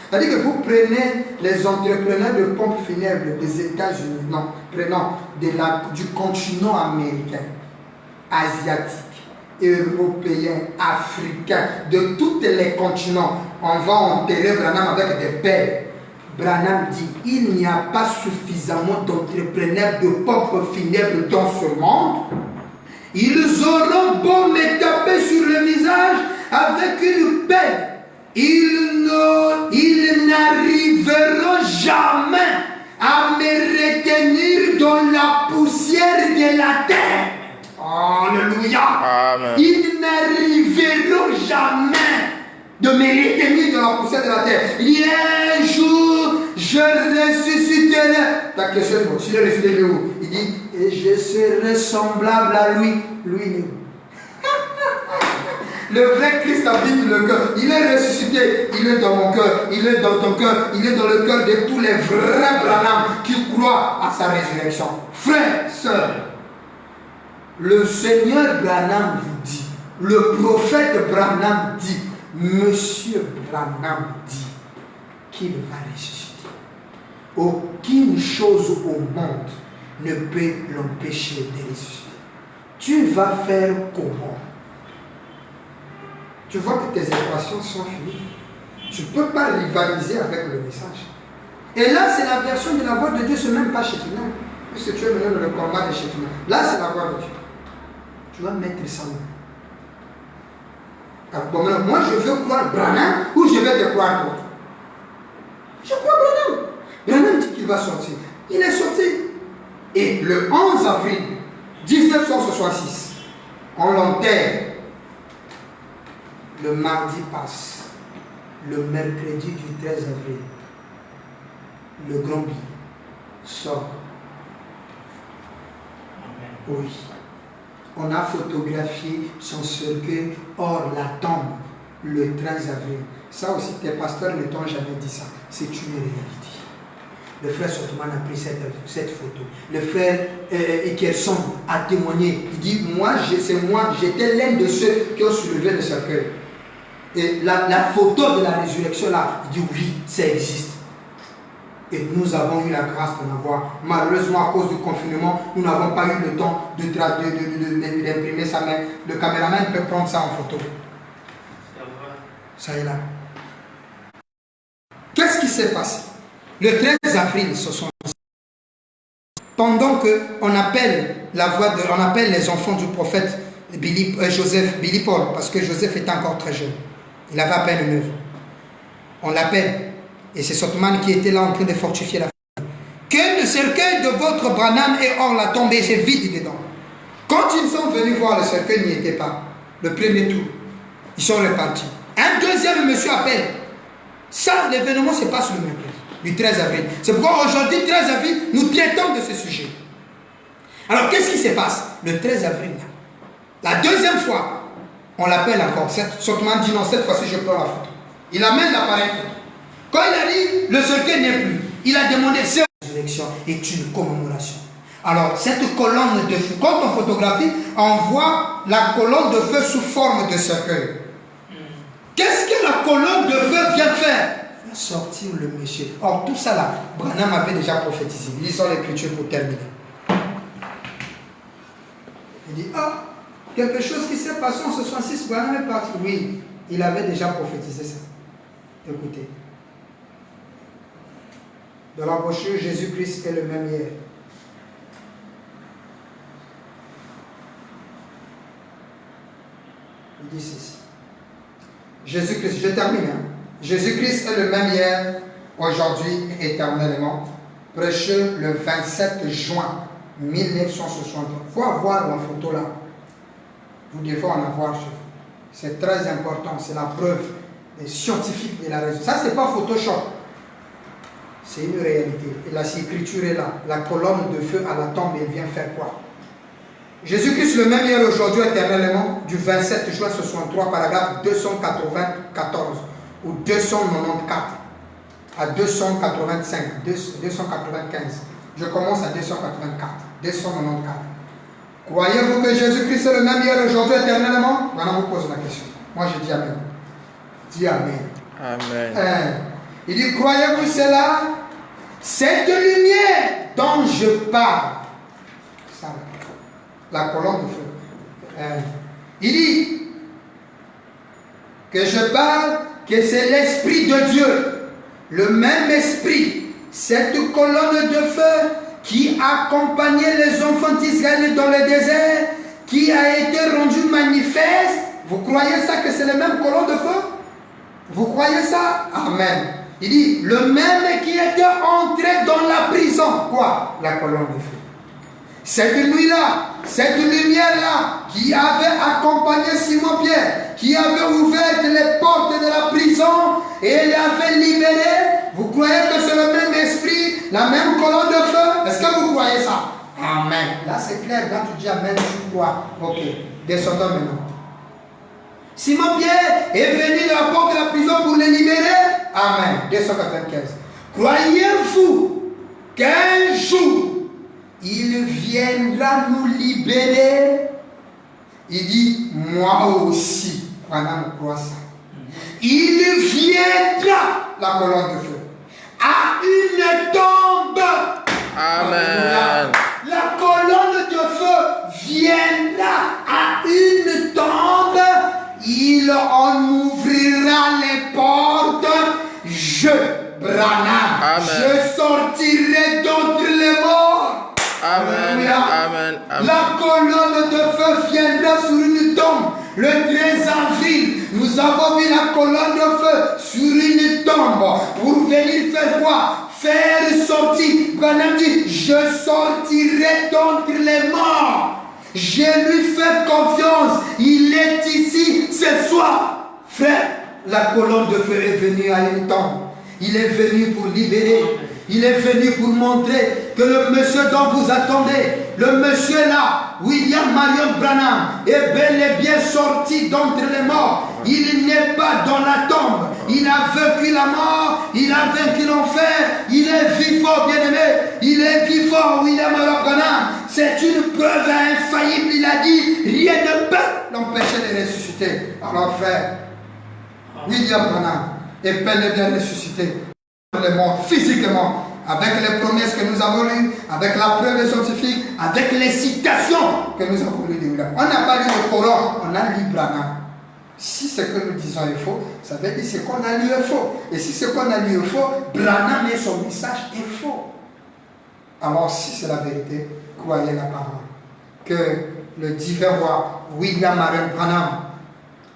C'est-à-dire que vous prenez les entrepreneurs de pompes funèbres des États-Unis, non, prenons du continent américain, asiatique, européen, africain, de tous les continents, on va enterrer Branham avec des pelles. Branham dit, il n'y a pas suffisamment d'entrepreneurs de pompes funèbres dans ce monde. Ils auront beau me taper sur le visage avec une pelle. Ils n'arriveront jamais à me retenir dans la poussière de la terre. Alléluia. Amen. Ils n'arriveront jamais de me retenir dans la poussière de la terre. Il y a un jour, je ressusciterai. Ta question, si je ressusciterai où? Il dit, et je serai semblable à lui. Lui, le vrai Christ habite le cœur. Il est ressuscité. Il est dans mon cœur. Il est dans ton cœur. Il est dans le cœur de tous les vrais Branham qui croient à sa résurrection. Frères, sœurs, le Seigneur Branham vous dit, le prophète Branham dit, Monsieur Branham dit qu'il va ressusciter. Aucune chose au monde ne peut l'empêcher de ressusciter. Tu vas faire comment? Tu vois que tes équations sont finies. Tu ne peux pas rivaliser avec le message. Et là, c'est la version de la voix de Dieu, ce n'est même pas Shekinah. Puisque tu es mené dans le combat de Shekinah. Là, c'est la voix de Dieu. Tu vas mettre ça où? Bon, moi, je veux croire Branham ou je vais te croire toi? Je crois Branham. Branham dit qu'il va sortir. Il est sorti. Et le 11 avril 1966, On l'enterre. Le mardi passe. Le mercredi du 13 avril. Le grand billet sort. Amen. Oui. On a photographié son cercueil hors la tombe le 13 avril. Ça aussi, tes pasteurs ne t'ont jamais dit ça. C'est une réalité. Le frère Sotoman a pris cette photo. Le frère Ekerson a témoigné. Il dit, j'étais l'un de ceux qui ont soulevé le cercueil. Et la photo de la résurrection là, il dit oui, ça existe. Et nous avons eu la grâce d'en avoir. Malheureusement, à cause du confinement, nous n'avons pas eu le temps d'imprimer ça. Mais le caméraman peut prendre ça en photo. Ça est là. Qu'est-ce qui s'est passé? Le 13 avril, pendant qu'on appelle on appelle les enfants du prophète Billy Paul, parce que Joseph était encore très jeune. Il avait à peine 9 ans. On l'appelle. Et c'est Sotoman qui était là en train de fortifier la famille. Que le cercueil de votre Branham est hors la tombe et c'est vide dedans. Quand ils sont venus voir le cercueil, il n'y était pas. Le premier tour. Ils sont repartis. Un deuxième monsieur appelle. Ça, l'événement se passe le mercredi, du 13 avril. C'est pourquoi aujourd'hui, 13 avril, nous traitons de ce sujet. Alors, qu'est-ce qui se passe? Le 13 avril, la deuxième fois, on l'appelle encore. Sotoman dit non, cette fois-ci, je prends la photo. Il amène l'appareil photo. Quand il arrive, le cercueil n'est plus. Il a demandé, cette résurrection est une commémoration. Alors, cette colonne de feu, quand on photographie, on voit la colonne de feu sous forme de cercueil. Qu'est-ce que la colonne de feu vient faire? Faire sortir le monsieur. Or, tout ça là, Branham avait déjà prophétisé. Lisons l'écriture pour terminer. Il dit, quelque chose qui s'est passé en 66, Branham est parti. Oui, il avait déjà prophétisé ça. Écoutez. Dans la brochure, Jésus-Christ est le même hier. Il dit ceci. Jésus-Christ, je termine. Jésus-Christ est le même hier, aujourd'hui et éternellement. Prêché le 27 juin 1963. Il faut avoir la photo là. Vous devez en avoir chez vous. C'est très important. C'est la preuve des scientifiques de la raison. Ça, ce n'est pas Photoshop. C'est une réalité. Et la écriture est là. La colonne de feu à la tombe, elle vient faire quoi? Jésus-Christ le même hier, aujourd'hui, éternellement, du 27 juin 63, paragraphe 294 ou 294 à 285, 295. Je commence à 284, 294. Croyez-vous que Jésus-Christ est le même hier, aujourd'hui, éternellement? Voilà, vous pose la question. Moi, je dis Amen. Dis Amen. Amen. Il dit, croyez-vous cela? Cette lumière dont je parle. Ça, la colonne de feu. Il dit que je parle, que c'est l'Esprit de Dieu. Le même Esprit. Cette colonne de feu qui accompagnait les enfants d'Israël dans le désert, qui a été rendue manifeste. Vous croyez ça que c'est la même colonne de feu? Vous croyez ça? Amen. Il dit, le même qui était entré dans la prison. Quoi? La colonne de feu. Cette nuit-là, cette lumière-là, qui avait accompagné Simon-Pierre, qui avait ouvert les portes de la prison et l'avait libéré, vous croyez que c'est le même esprit, la même colonne de feu? Est-ce que vous croyez ça? Amen. Là, c'est clair. Quand tu dis Amen, tu crois. Ok. Descendons maintenant. Simon-Pierre est venu de la porte de la prison pour les libérer. Amen. 295. Croyez-vous qu'un jour, il viendra nous libérer? Il dit, moi aussi. Madame croit ça. Il viendra, la colonne de feu, à une tombe. Amen. La colonne de feu viendra à une tombe. Il en ouvrira les portes. Je, Branham, Amen. je sortirai d'entre les morts. Amen. Alléluia. Amen. Amen. La colonne de feu viendra sur une tombe. Le 13 avril, nous avons vu la colonne de feu sur une tombe. Pour venir faire quoi? Faire sortir. Branham dit, je sortirai d'entre les morts. Je lui fais confiance. Il est ici ce soir. Frère, la colonne de feu est venue à une tombe. Il est venu pour libérer. Il est venu pour montrer que le monsieur dont vous attendez, le monsieur là, William Marion Branham, est bel et bien sorti d'entre les morts. Il n'est pas dans la tombe. Il a vaincu la mort. Il a vaincu l'enfer. Il est vivant, bien-aimé. Il est vivant, William Marion Branham. C'est une preuve infaillible. Il a dit, rien ne peut l'empêcher de ressusciter. Alors frère, William Branham est bel et bien ressuscité. Les morts physiquement, avec les promesses que nous avons lues, avec la preuve scientifique, avec les citations que nous avons lues de William. On n'a pas lu le Coran, on a lu Branham. Si ce que nous disons est faux, ça veut dire que ce qu'on a lu est faux. Et si ce qu'on a lu est faux, Branham et son message est faux. Alors si c'est la vérité, croyez la parole. Que le divin roi William Marion Branham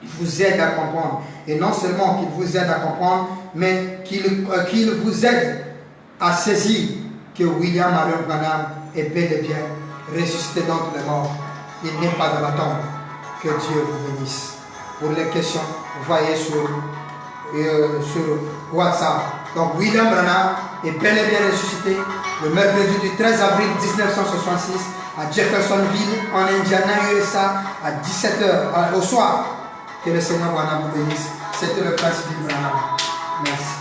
vous aide à comprendre. Et non seulement qu'il vous aide à comprendre, mais qu'il vous aide à saisir que William Marion Branham est bel et bien ressuscité d'entre les morts. Il n'est pas dans la tombe. Que Dieu vous bénisse. Pour les questions, voyez sur WhatsApp. Donc William Branham est bel et bien ressuscité le mercredi du 13 avril 1966 à Jeffersonville, en Indiana, USA, à 17h au soir. Que le Seigneur Branham vous bénisse. C'était le prince Branham. Merci.